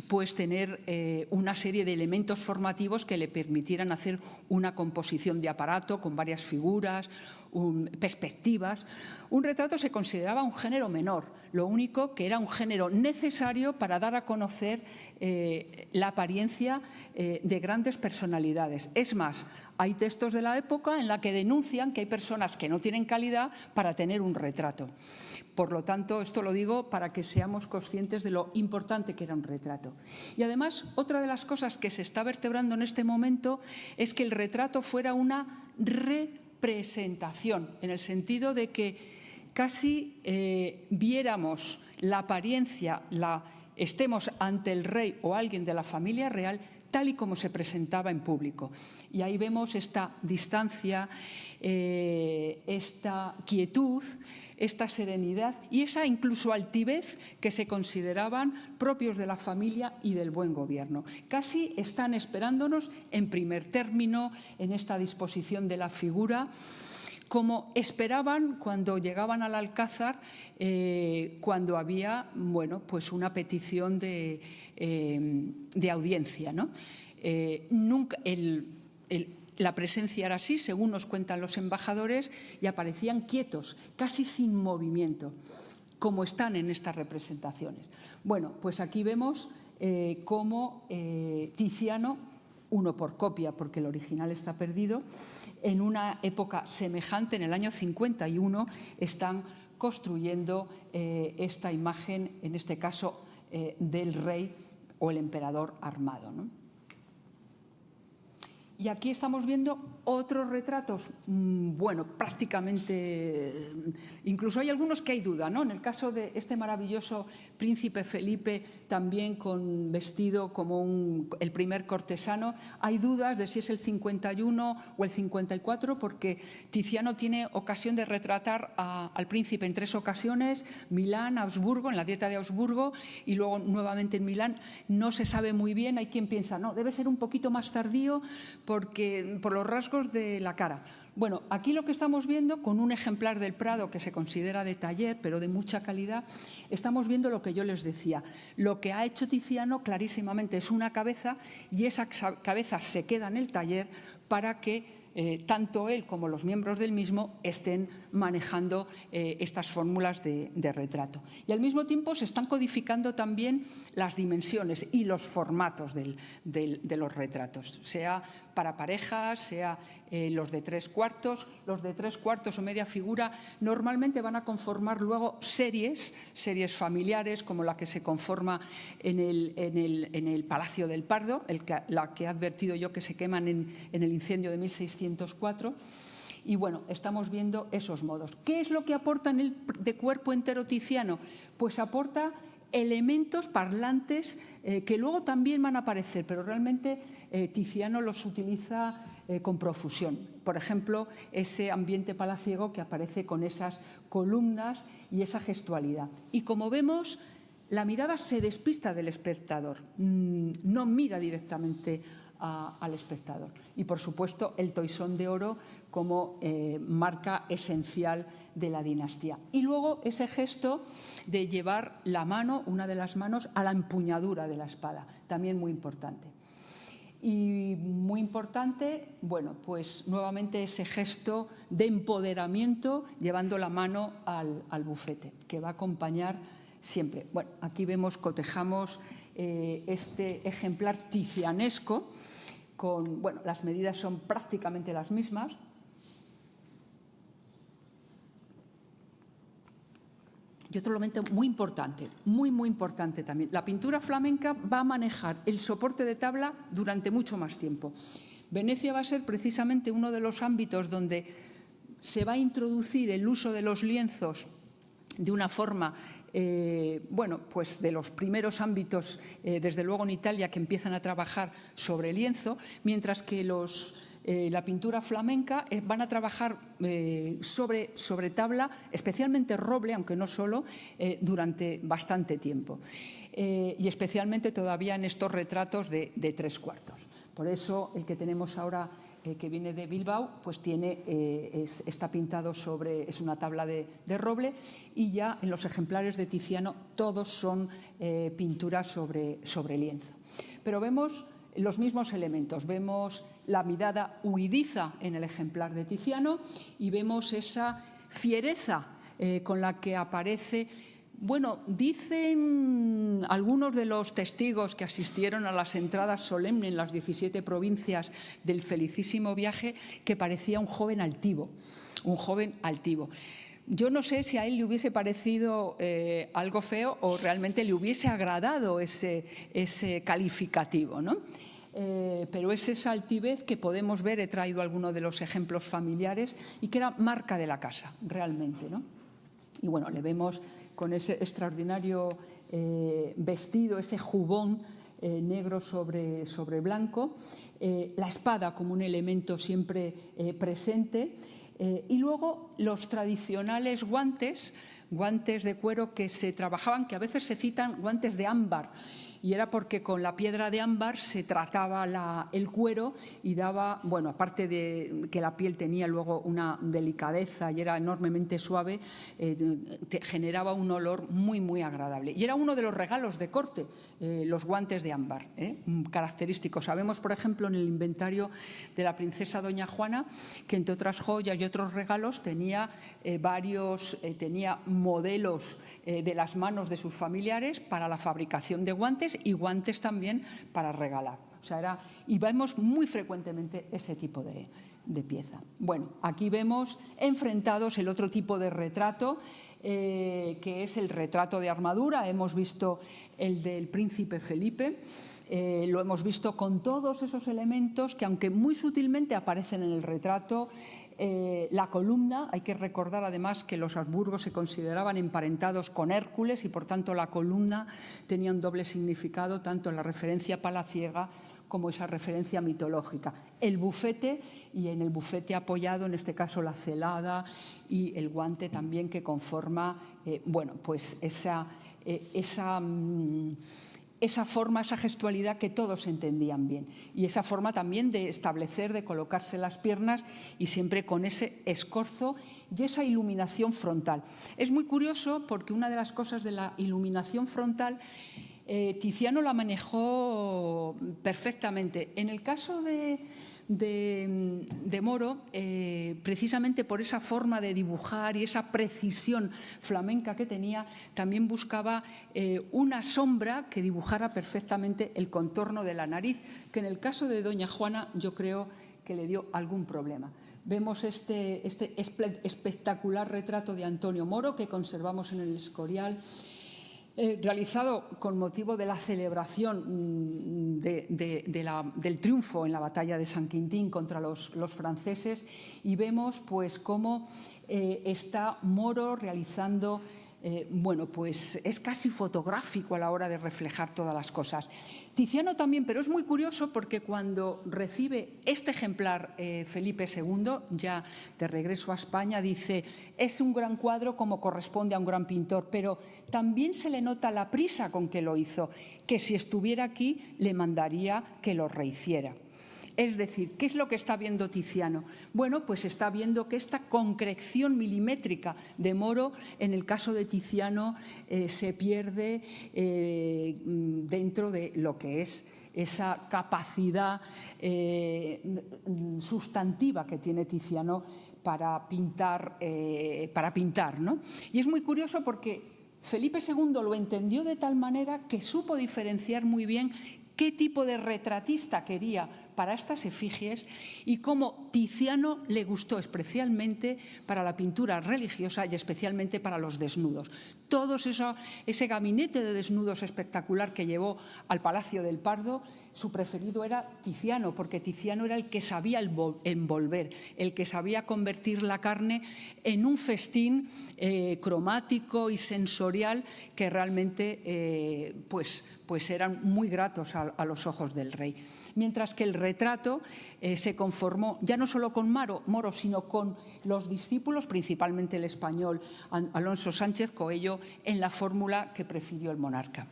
pues tener una serie de elementos formativos que le permitieran hacer una composición de aparato con varias figuras, perspectivas. Un retrato se consideraba un género menor, lo único que era un género necesario para dar a conocer la apariencia de grandes personalidades. Es más, hay textos de la época en la que denuncian que hay personas que no tienen calidad para tener un retrato. Por lo tanto, esto lo digo para que seamos conscientes de lo importante que era un retrato. Y además, otra de las cosas que se está vertebrando en este momento es que el retrato fuera una representación, en el sentido de que casi viéramos la apariencia, estemos ante el rey o alguien de la familia real, tal y como se presentaba en público. Y ahí vemos esta distancia, esta quietud, esta serenidad y esa incluso altivez que se consideraban propios de la familia y del buen gobierno. Casi están esperándonos en primer término en esta disposición de la figura, como esperaban cuando llegaban al Alcázar, cuando había pues una petición de audiencia, ¿no? Nunca la presencia era así, según nos cuentan los embajadores, y aparecían quietos, casi sin movimiento, como están en estas representaciones. Bueno, pues aquí vemos cómo Tiziano, uno por copia, porque el original está perdido, en una época semejante, en el año 51, están construyendo esta imagen, en este caso del rey o el emperador armado, ¿no? Y aquí estamos viendo otros retratos, prácticamente, incluso hay algunos que hay duda, ¿no? En el caso de este maravilloso príncipe Felipe, también con vestido como el primer cortesano, hay dudas de si es el 51 o el 54, porque Tiziano tiene ocasión de retratar al príncipe en 3 ocasiones, Milán, Augsburgo, en la Dieta de Augsburgo, y luego nuevamente en Milán. No se sabe muy bien, hay quien piensa, no, debe ser un poquito más tardío, por los rasgos de la cara. Bueno, aquí lo que estamos viendo, con un ejemplar del Prado que se considera de taller, pero de mucha calidad, estamos viendo lo que yo les decía. Lo que ha hecho Tiziano clarísimamente es una cabeza, y esa cabeza se queda en el taller para que tanto él como los miembros del mismo estén manejando estas fórmulas de retrato. Y al mismo tiempo se están codificando también las dimensiones y los formatos de los retratos, sea para parejas, sea los de 3/4. Los de 3/4 o media figura normalmente van a conformar luego series familiares, como la que se conforma en el Palacio del Pardo, la que he advertido yo que se queman en el incendio de 1604. Y bueno, estamos viendo esos modos. ¿Qué es lo que aporta en el de cuerpo entero Tiziano? Pues aporta elementos parlantes que luego también van a aparecer, pero realmente Tiziano los utiliza con profusión. Por ejemplo, ese ambiente palaciego que aparece con esas columnas y esa gestualidad. Y como vemos, la mirada se despista del espectador, no mira directamente al espectador. Y, por supuesto, el toisón de oro como marca esencial de la dinastía. Y luego ese gesto de llevar la mano, una de las manos, a la empuñadura de la espada, también muy importante. Y muy importante, bueno, pues nuevamente ese gesto de empoderamiento llevando la mano al bufete, que va a acompañar siempre. Bueno, aquí vemos, cotejamos este ejemplar tizianesco con, bueno, las medidas son prácticamente las mismas. Y otro elemento muy importante, muy importante también. La pintura flamenca va a manejar el soporte de tabla durante mucho más tiempo. Venecia va a ser precisamente uno de los ámbitos donde se va a introducir el uso de los lienzos de una forma, bueno, pues de los primeros ámbitos, desde luego en Italia, que empiezan a trabajar sobre lienzo, mientras que la pintura flamenca van a trabajar sobre tabla, especialmente roble, aunque no solo, durante bastante tiempo. Y especialmente todavía en estos retratos de 3/4. Por eso el que tenemos ahora, que viene de Bilbao, pues está pintado sobre, es una tabla de roble, y ya en los ejemplares de Tiziano todos son pinturas sobre lienzo. Pero vemos los mismos elementos, vemos la mirada huidiza en el ejemplar de Tiziano y vemos esa fiereza con la que aparece. Bueno, dicen algunos de los testigos que asistieron a las entradas solemnes en las 17 provincias del felicísimo viaje que parecía un joven altivo, un joven altivo. Yo no sé si a él le hubiese parecido algo feo o realmente le hubiese agradado ese calificativo, ¿no? Pero es esa altivez que podemos ver, he traído algunos de los ejemplos familiares, y que era marca de la casa, realmente, ¿no? Y bueno, le vemos con ese extraordinario vestido, ese jubón negro sobre blanco, la espada como un elemento siempre presente, y luego los tradicionales guantes de cuero que se trabajaban, que a veces se citan guantes de ámbar, y era porque con la piedra de ámbar se trataba el cuero y daba, bueno, aparte de que la piel tenía luego una delicadeza y era enormemente suave, generaba un olor muy agradable. Y era uno de los regalos de corte, los guantes de ámbar, característicos. Sabemos, por ejemplo, en el inventario de la princesa Doña Juana, que entre otras joyas y otros regalos tenía tenía modelos de las manos de sus familiares para la fabricación de guantes y guantes también para regalar. O sea, y vemos muy frecuentemente ese tipo de pieza. Bueno, aquí vemos enfrentados el otro tipo de retrato, que es el retrato de armadura. Hemos visto el del príncipe Felipe. Lo hemos visto con todos esos elementos que, aunque muy sutilmente aparecen en el retrato, la columna, hay que recordar además que los Habsburgos se consideraban emparentados con Hércules y por tanto la columna tenía un doble significado, tanto en la referencia palaciega como esa referencia mitológica. El bufete, y en el bufete apoyado, en este caso la celada y el guante también, que conforma, bueno, pues esa forma, esa gestualidad que todos entendían bien, y esa forma también de establecer, de colocarse las piernas, y siempre con ese escorzo y esa iluminación frontal. Es muy curioso porque una de las cosas de la iluminación frontal, Tiziano la manejó perfectamente. En el caso de Moro, precisamente por esa forma de dibujar y esa precisión flamenca que tenía, también buscaba una sombra que dibujara perfectamente el contorno de la nariz, que en el caso de Doña Juana yo creo que le dio algún problema. Vemos este espectacular retrato de Antonio Moro que conservamos en el Escorial, realizado con motivo de la celebración del triunfo en la batalla de San Quintín contra los franceses, y vemos pues cómo está Moro realizando bueno, pues es casi fotográfico a la hora de reflejar todas las cosas. Tiziano también, pero es muy curioso porque cuando recibe este ejemplar Felipe II, ya de regreso a España, dice: es un gran cuadro como corresponde a un gran pintor, pero también se le nota la prisa con que lo hizo, que si estuviera aquí le mandaría que lo rehiciera. Es decir, ¿qué es lo que está viendo Tiziano? Bueno, pues está viendo que esta concreción milimétrica de Moro, en el caso de Tiziano, se pierde dentro de lo que es esa capacidad sustantiva que tiene Tiziano para pintar, ¿no? Y es muy curioso porque Felipe II lo entendió de tal manera que supo diferenciar muy bien qué tipo de retratista quería para estas efigies y cómo Tiziano le gustó especialmente para la pintura religiosa y especialmente para los desnudos. Todo ese gabinete de desnudos espectacular que llevó al Palacio del Pardo, su preferido era Tiziano, porque Tiziano era el que sabía envolver, el que sabía convertir la carne en un festín cromático y sensorial que realmente pues eran muy gratos a los ojos del rey. Mientras que el retrato se conformó ya no solo con Moro, sino con los discípulos, principalmente el español Alonso Sánchez Coello, en la fórmula que prefirió el monarca.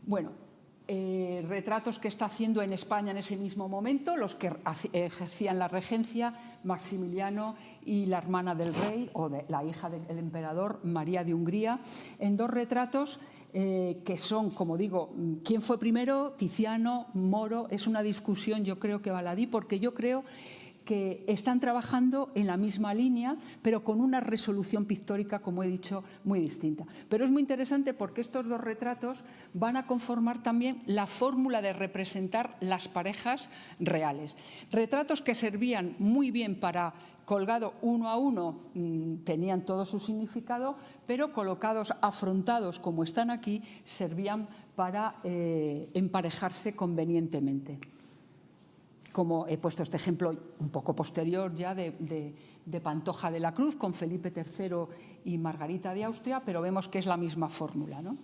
Bueno, retratos que está haciendo en España en ese mismo momento, los que ejercían la regencia, Maximiliano y la hermana del rey, o la hija del emperador, María de Hungría, en dos retratos que son, como digo, ¿quién fue primero? Tiziano, Moro. Es una discusión, yo creo que baladí, porque yo creo que están trabajando en la misma línea, pero con una resolución pictórica, como he dicho, muy distinta. Pero es muy interesante porque estos dos retratos van a conformar también la fórmula de representar las parejas reales. Retratos que servían muy bien para colgado uno a uno, tenían todo su significado, pero colocados, afrontados como están aquí, servían para emparejarse convenientemente. Como he puesto este ejemplo un poco posterior ya de Pantoja de la Cruz con Felipe III y Margarita de Austria, pero vemos que es la misma fórmula, ¿no?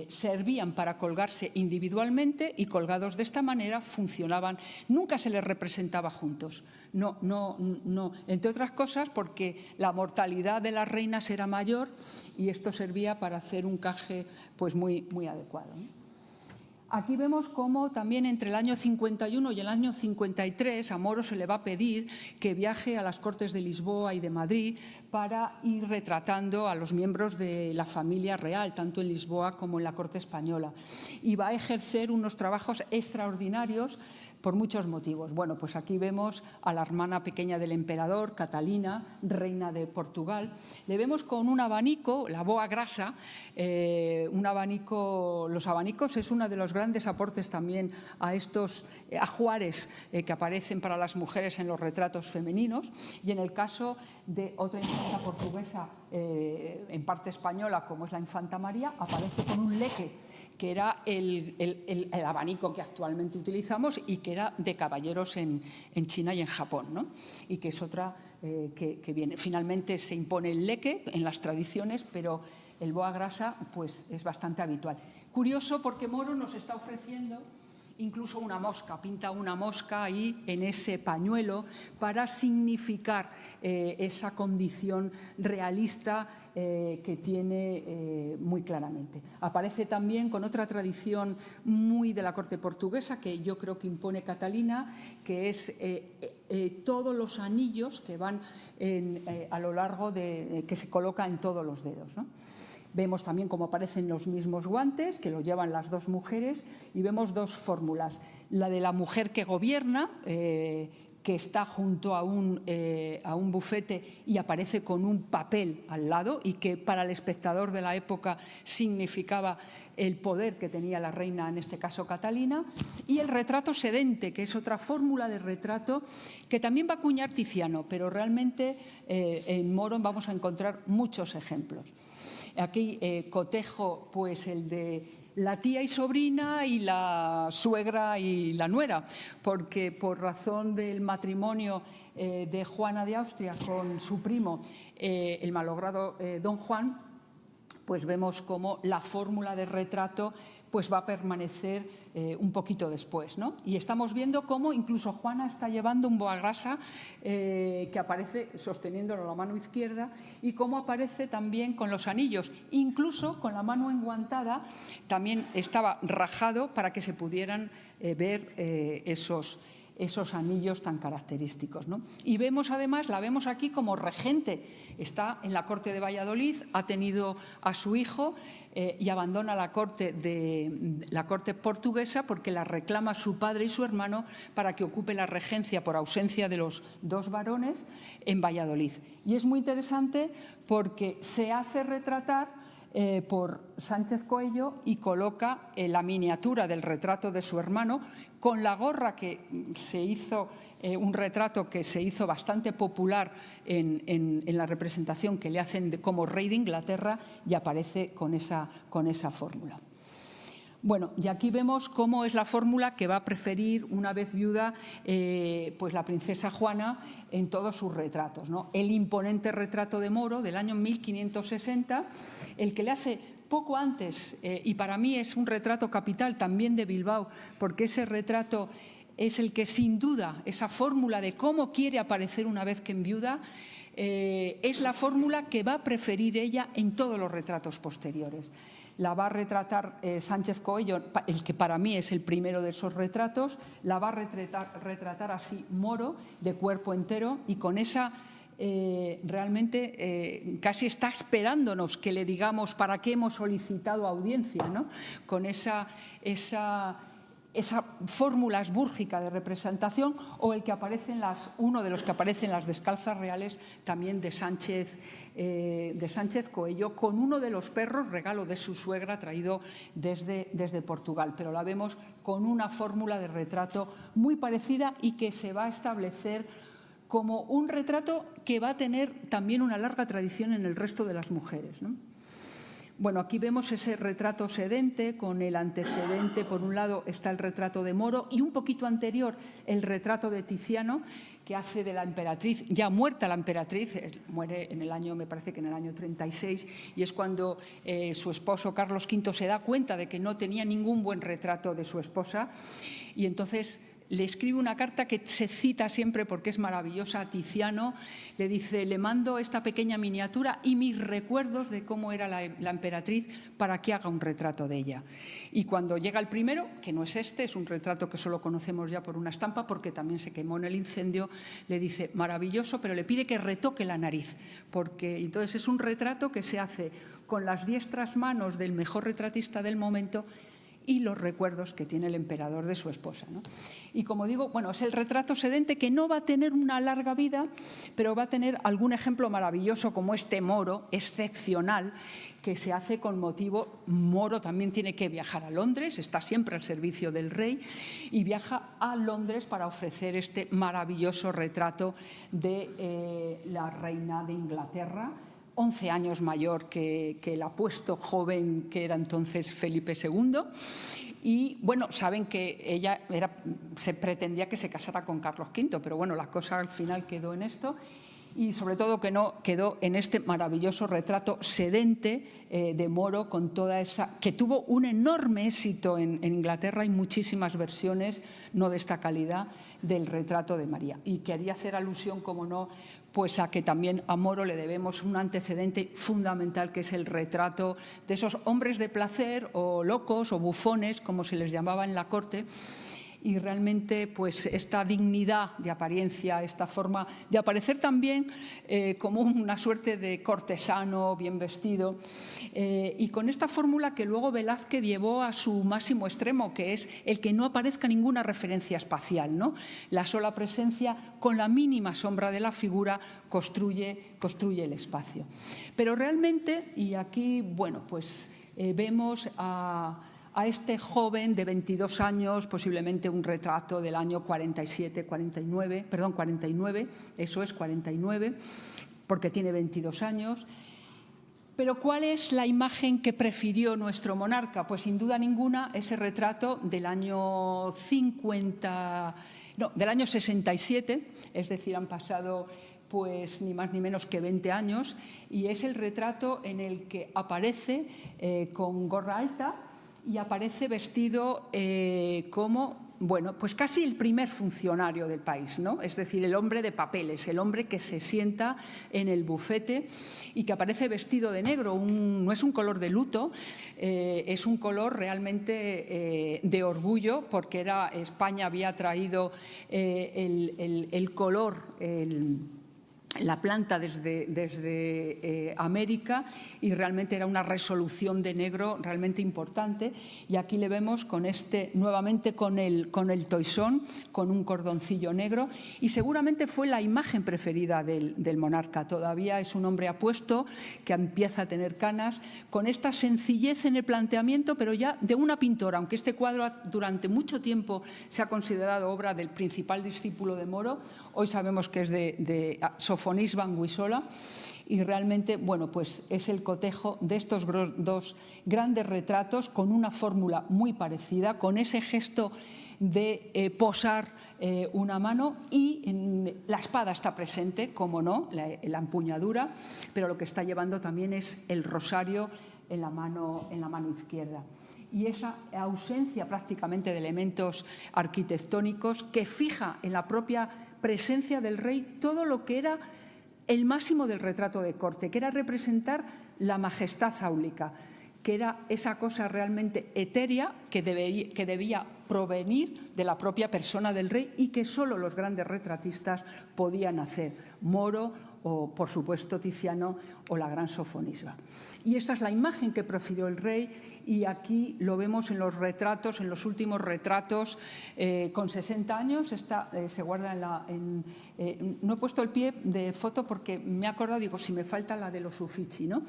Servían para colgarse individualmente y colgados de esta manera funcionaban. Nunca se les representaba juntos. No, entre otras cosas porque la mortalidad de las reinas era mayor y esto servía para hacer un caje pues muy adecuado, ¿no? Aquí vemos cómo también entre el año 51 y el año 53 a Moro se le va a pedir que viaje a las Cortes de Lisboa y de Madrid para ir retratando a los miembros de la familia real, tanto en Lisboa como en la Corte española. Y va a ejercer unos trabajos extraordinarios por muchos motivos. Bueno, pues aquí vemos a la hermana pequeña del emperador, Catalina, reina de Portugal. Le vemos con un abanico, la boa grasa, un abanico. Los abanicos es uno de los grandes aportes también a estos ajuares que aparecen para las mujeres en los retratos femeninos. Y en el caso de otra infanta portuguesa, en parte española, como es la infanta María, aparece con un leque, que era el abanico que actualmente utilizamos y que era de caballeros en China y en Japón, ¿no? Y que es otra que viene. Finalmente se impone el leque en las tradiciones, pero el boa grasa pues, es bastante habitual. Curioso porque Moro nos está ofreciendo incluso una mosca, pinta una mosca ahí en ese pañuelo para significar esa condición realista que tiene muy claramente. Aparece también con otra tradición muy de la corte portuguesa que yo creo que impone Catalina, que es todos los anillos que van a lo largo que se coloca en todos los dedos, ¿no? Vemos también cómo aparecen los mismos guantes, que lo llevan las dos mujeres, y vemos dos fórmulas. La de la mujer que gobierna, que está junto a un bufete y aparece con un papel al lado y que para el espectador de la época significaba el poder que tenía la reina, en este caso Catalina, y el retrato sedente, que es otra fórmula de retrato que también va a acuñar Tiziano, pero realmente en Moro vamos a encontrar muchos ejemplos. Aquí cotejo pues el de la tía y sobrina y la suegra y la nuera, porque por razón del matrimonio de Juana de Austria con su primo, el malogrado don Juan, pues vemos cómo la fórmula de retrato pues va a permanecer un poquito después, ¿no? Y estamos viendo cómo incluso Juana está llevando un boa grasa que aparece sosteniéndolo en la mano izquierda y cómo aparece también con los anillos. Incluso con la mano enguantada también estaba rajado para que se pudieran ver esos anillos tan característicos, ¿no? Y vemos además, la vemos aquí como regente. Está en la corte de Valladolid, ha tenido a su hijo y abandona la corte portuguesa porque la reclama su padre y su hermano para que ocupe la regencia por ausencia de los dos varones en Valladolid. Y es muy interesante porque se hace retratar por Sánchez Coello y coloca la miniatura del retrato de su hermano con la gorra que se hizo, un retrato que se hizo bastante popular en la representación que le hacen como rey de Inglaterra, y aparece con esa fórmula. Bueno, y aquí vemos cómo es la fórmula que va a preferir una vez viuda pues la princesa Juana en todos sus retratos, ¿no? El imponente retrato de Moro del año 1560, el que le hace poco antes, y para mí es un retrato capital también de Bilbao, porque ese retrato es el que sin duda, esa fórmula de cómo quiere aparecer una vez que enviuda, es la fórmula que va a preferir ella en todos los retratos posteriores. La va a retratar Sánchez Coello, el que para mí es el primero de esos retratos, la va a retratar así Moro, de cuerpo entero, y con esa realmente casi está esperándonos que le digamos para qué hemos solicitado audiencia, ¿no? Con esa fórmula esbúrgica de representación, o el que aparece uno de los que aparecen en las descalzas reales también de Sánchez Coello, con uno de los perros, regalo de su suegra traído desde Portugal, pero la vemos con una fórmula de retrato muy parecida y que se va a establecer como un retrato que va a tener también una larga tradición en el resto de las mujeres, ¿no? Bueno, aquí vemos ese retrato sedente con el antecedente. Por un lado está el retrato de Moro y un poquito anterior el retrato de Tiziano, que hace de la emperatriz, ya muerta la emperatriz, muere en el año, me parece que en el año 36, y es cuando su esposo Carlos V se da cuenta de que no tenía ningún buen retrato de su esposa, y entonces le escribe una carta que se cita siempre porque es maravillosa a Tiziano. Le dice: le mando esta pequeña miniatura y mis recuerdos de cómo era la emperatriz para que haga un retrato de ella. Y cuando llega el primero, que no es este, es un retrato que solo conocemos ya por una estampa porque también se quemó en el incendio, le dice maravilloso, pero le pide que retoque la nariz, porque entonces es un retrato que se hace con las diestras manos del mejor retratista del momento y los recuerdos que tiene el emperador de su esposa, ¿no? Y como digo, bueno, es el retrato sedente que no va a tener una larga vida, pero va a tener algún ejemplo maravilloso como este Moro, excepcional, que se hace con motivo. Moro también tiene que viajar a Londres, está siempre al servicio del rey, y viaja a Londres para ofrecer este maravilloso retrato de la reina de Inglaterra, 11 años mayor que el apuesto joven que era entonces Felipe II. Y bueno, saben que ella se pretendía que se casara con Carlos V, pero bueno, la cosa al final quedó en esto. Y sobre todo que no quedó en este maravilloso retrato sedente de Moro, con toda esa, que tuvo un enorme éxito en Inglaterra. Hay muchísimas versiones, no de esta calidad, del retrato de María. Y quería hacer alusión, como no, pues a que también a Moro le debemos un antecedente fundamental, que es el retrato de esos hombres de placer, o locos, o bufones, como se les llamaba en la corte. Y realmente pues esta dignidad de apariencia, esta forma de aparecer también como una suerte de cortesano bien vestido, y con esta fórmula que luego Velázquez llevó a su máximo extremo, que es el que no aparezca ninguna referencia espacial, ¿no? La sola presencia, con la mínima sombra de la figura, construye el espacio. Pero realmente, y aquí bueno, pues vemos a este joven de 22 años, posiblemente un retrato del año 49, eso es 49, porque tiene 22 años. Pero ¿cuál es la imagen que prefirió nuestro monarca? Pues sin duda ninguna ese retrato del año 67, es decir, han pasado pues ni más ni menos que 20 años, y es el retrato en el que aparece con gorra alta y aparece vestido como, bueno, pues casi el primer funcionario del país, ¿no? Es decir, el hombre de papeles, el hombre que se sienta en el bufete y que aparece vestido de negro. No es un color de luto, es un color realmente de orgullo, porque España había traído el color, la planta desde América, y realmente era una resolución de negro realmente importante. Y aquí le vemos con nuevamente con el toisón, con un cordoncillo negro, y seguramente fue la imagen preferida del monarca. Todavía es un hombre apuesto que empieza a tener canas, con esta sencillez en el planteamiento, pero ya de una pintora, aunque este cuadro durante mucho tiempo se ha considerado obra del principal discípulo de Moro. Hoy sabemos que es de Sofonis Banguisola, y realmente, bueno, pues es el cotejo de estos dos grandes retratos con una fórmula muy parecida, con ese gesto de posar una mano, y la espada está presente, como no, la empuñadura, pero lo que está llevando también es el rosario en la mano izquierda. Y esa ausencia prácticamente de elementos arquitectónicos que fija en la propia presencia del rey todo lo que era el máximo del retrato de corte, que era representar la majestad áulica, que era esa cosa realmente etérea que debía provenir de la propia persona del rey y que solo los grandes retratistas podían hacer, Moro o, por supuesto, Tiziano o la gran Sofonisba. Y esta es la imagen que prefirió el rey, y aquí lo vemos en los retratos, en los últimos retratos, con 60 años, se guarda no he puesto el pie de foto porque me he acordado, digo, si me falta la de los Uffizi, ¿no?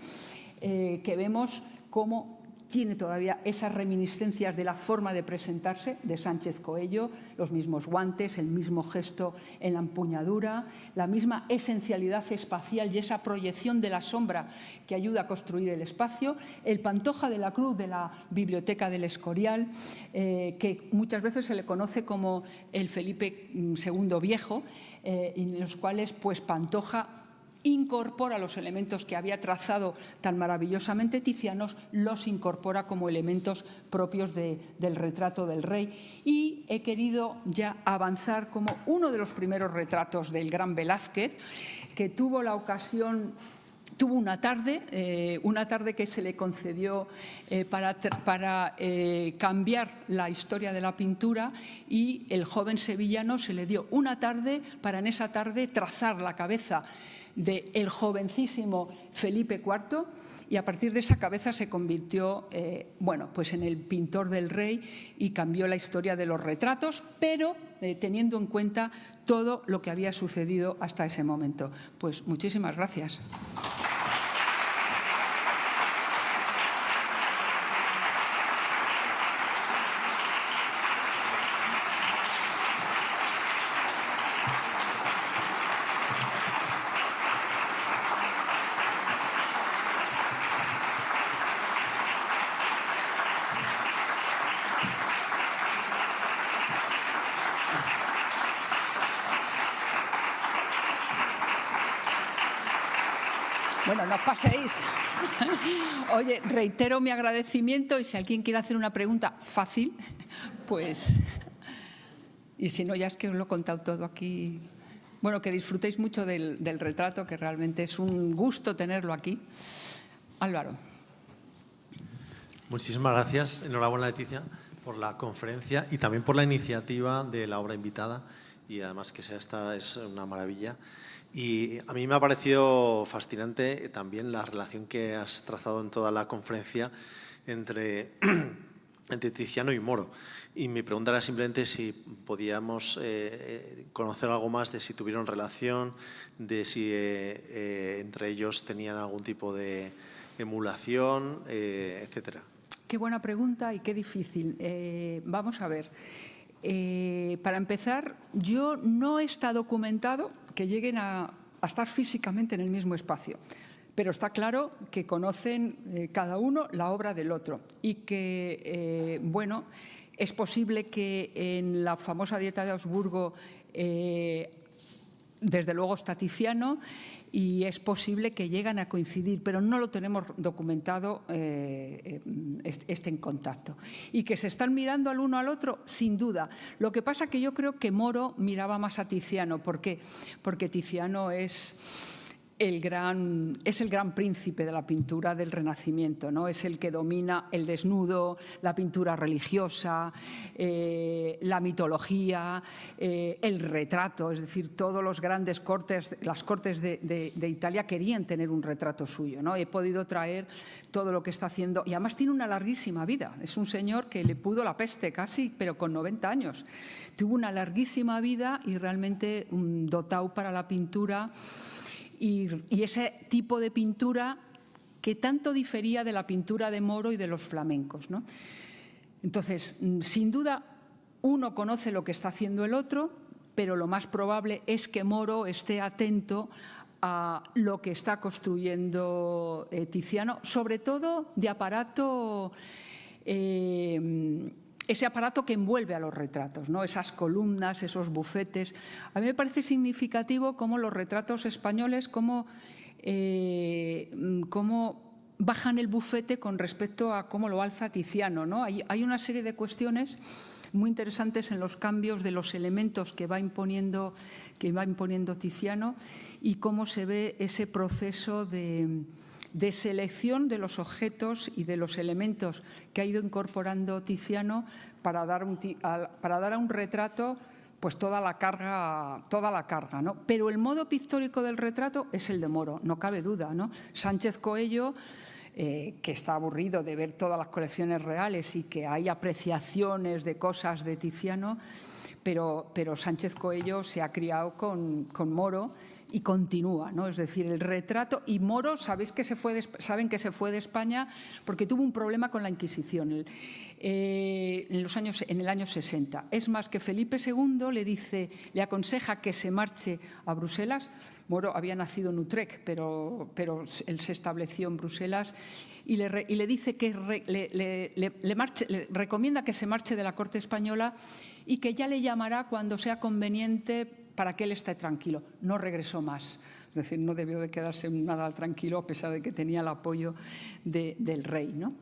Que vemos cómo tiene todavía esas reminiscencias de la forma de presentarse de Sánchez Coello, los mismos guantes, el mismo gesto en la empuñadura, la misma esencialidad espacial y esa proyección de la sombra que ayuda a construir el espacio, el Pantoja de la Cruz de la Biblioteca del Escorial, que muchas veces se le conoce como el Felipe II Viejo, en los cuales pues Pantoja incorpora los elementos que había trazado tan maravillosamente Tiziano, los incorpora como elementos propios del retrato del rey. Y he querido ya avanzar como uno de los primeros retratos del gran Velázquez, que tuvo una tarde que se le concedió para cambiar la historia de la pintura, y el joven sevillano se le dio una tarde para en esa tarde trazar la cabeza del jovencísimo Felipe IV, y a partir de esa cabeza se convirtió pues en el pintor del rey y cambió la historia de los retratos, pero teniendo en cuenta todo lo que había sucedido hasta ese momento. Pues muchísimas gracias. Bueno, no os paséis. Oye, reitero mi agradecimiento, y si alguien quiere hacer una pregunta fácil, pues... Y si no, ya es que os lo he contado todo aquí. Bueno, que disfrutéis mucho del retrato, que realmente es un gusto tenerlo aquí. Álvaro. Muchísimas gracias. Enhorabuena, Leticia, por la conferencia y también por la iniciativa de la obra invitada, y además que sea esta es una maravilla. Y a mí me ha parecido fascinante también la relación que has trazado en toda la conferencia entre Tiziano y Moro. Y mi pregunta era simplemente si podíamos conocer algo más de si tuvieron relación, de si entre ellos tenían algún tipo de emulación, etcétera. Qué buena pregunta y qué difícil. Vamos a ver. Para empezar, no está documentado que lleguen a estar físicamente en el mismo espacio, Pero está claro que conocen cada uno la obra del otro y que, bueno, es posible que en la famosa dieta de Augsburgo, desde luego está Tiziano, y es posible que lleguen a coincidir, pero no lo tenemos documentado en contacto. Y que se están mirando al uno al otro, sin duda. Lo que pasa que yo creo que Moro miraba más a Tiziano. ¿Por qué? Porque Tiziano es el gran príncipe de la pintura del Renacimiento, ¿no? Es el que domina el desnudo, la pintura religiosa, la mitología, el retrato. Es decir, todos los grandes cortes, las cortes de Italia querían tener un retrato suyo, ¿no? He podido traer todo lo que está haciendo y además tiene una larguísima vida. Es un señor que le pudo la peste casi, pero con 90 años. Tuvo una larguísima vida y realmente un dotado para la pintura. Y ese tipo de pintura que tanto difería de la pintura de Moro y de los flamencos, ¿no? Entonces, sin duda, uno conoce lo que está haciendo el otro, pero lo más probable es que Moro esté atento a lo que está construyendo Tiziano, sobre todo de aparato, ese aparato que envuelve a los retratos, ¿no? Esas columnas, esos bufetes. A mí me parece significativo cómo los retratos españoles, cómo bajan el bufete con respecto a cómo lo alza Tiziano, ¿no? Hay una serie de cuestiones muy interesantes en los cambios de los elementos que va imponiendo Tiziano y cómo se ve ese proceso de selección de los objetos y de los elementos que ha ido incorporando Tiziano para dar a un retrato pues toda la carga, ¿no? Pero el modo pictórico del retrato es el de Moro, no cabe duda, ¿no? Sánchez Coello, que está aburrido de ver todas las colecciones reales y que hay apreciaciones de cosas de Tiziano, pero Sánchez Coello se ha criado con Moro y continúa, ¿no? Es decir, el retrato. Y Moro, saben que se fue de España porque tuvo un problema con la Inquisición en el año 60. Es más, que Felipe II le aconseja que se marche a Bruselas. Moro había nacido en Utrecht, pero él se estableció en Bruselas y le dice que le recomienda que se marche de la corte española y que ya le llamará cuando sea conveniente para que él esté tranquilo. No regresó más. Es decir, no debió de quedarse nada tranquilo a pesar de que tenía el apoyo del rey, ¿no?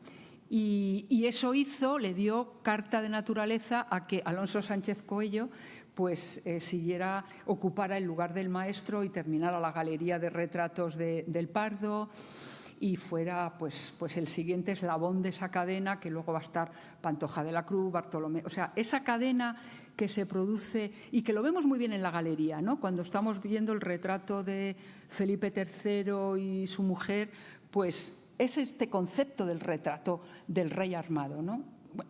Y eso le dio carta de naturaleza a que Alonso Sánchez Coello pues ocupara el lugar del maestro y terminara la galería de retratos del Pardo y fuera pues el siguiente eslabón de esa cadena, que luego va a estar Pantoja de la Cruz, Bartolomé. O sea, esa cadena que se produce y que lo vemos muy bien en la galería, ¿no? Cuando estamos viendo el retrato de Felipe III y su mujer, pues es este concepto del retrato del rey armado, ¿no?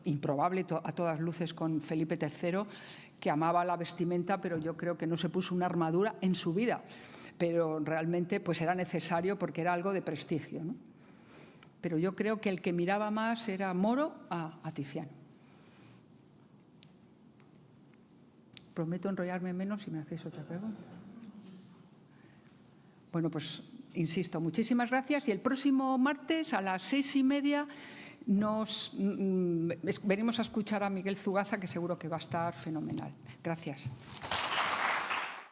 Improbable a todas luces con Felipe III, que amaba la vestimenta, pero yo creo que no se puso una armadura en su vida. Pero realmente pues era necesario porque era algo de prestigio, ¿no? Pero yo creo que el que miraba más era Moro a Tiziano. Prometo enrollarme menos si me hacéis otra pregunta. Bueno, pues insisto, muchísimas gracias y el próximo martes a las 6:30 venimos a escuchar a Miguel Zugaza, que seguro que va a estar fenomenal. Gracias.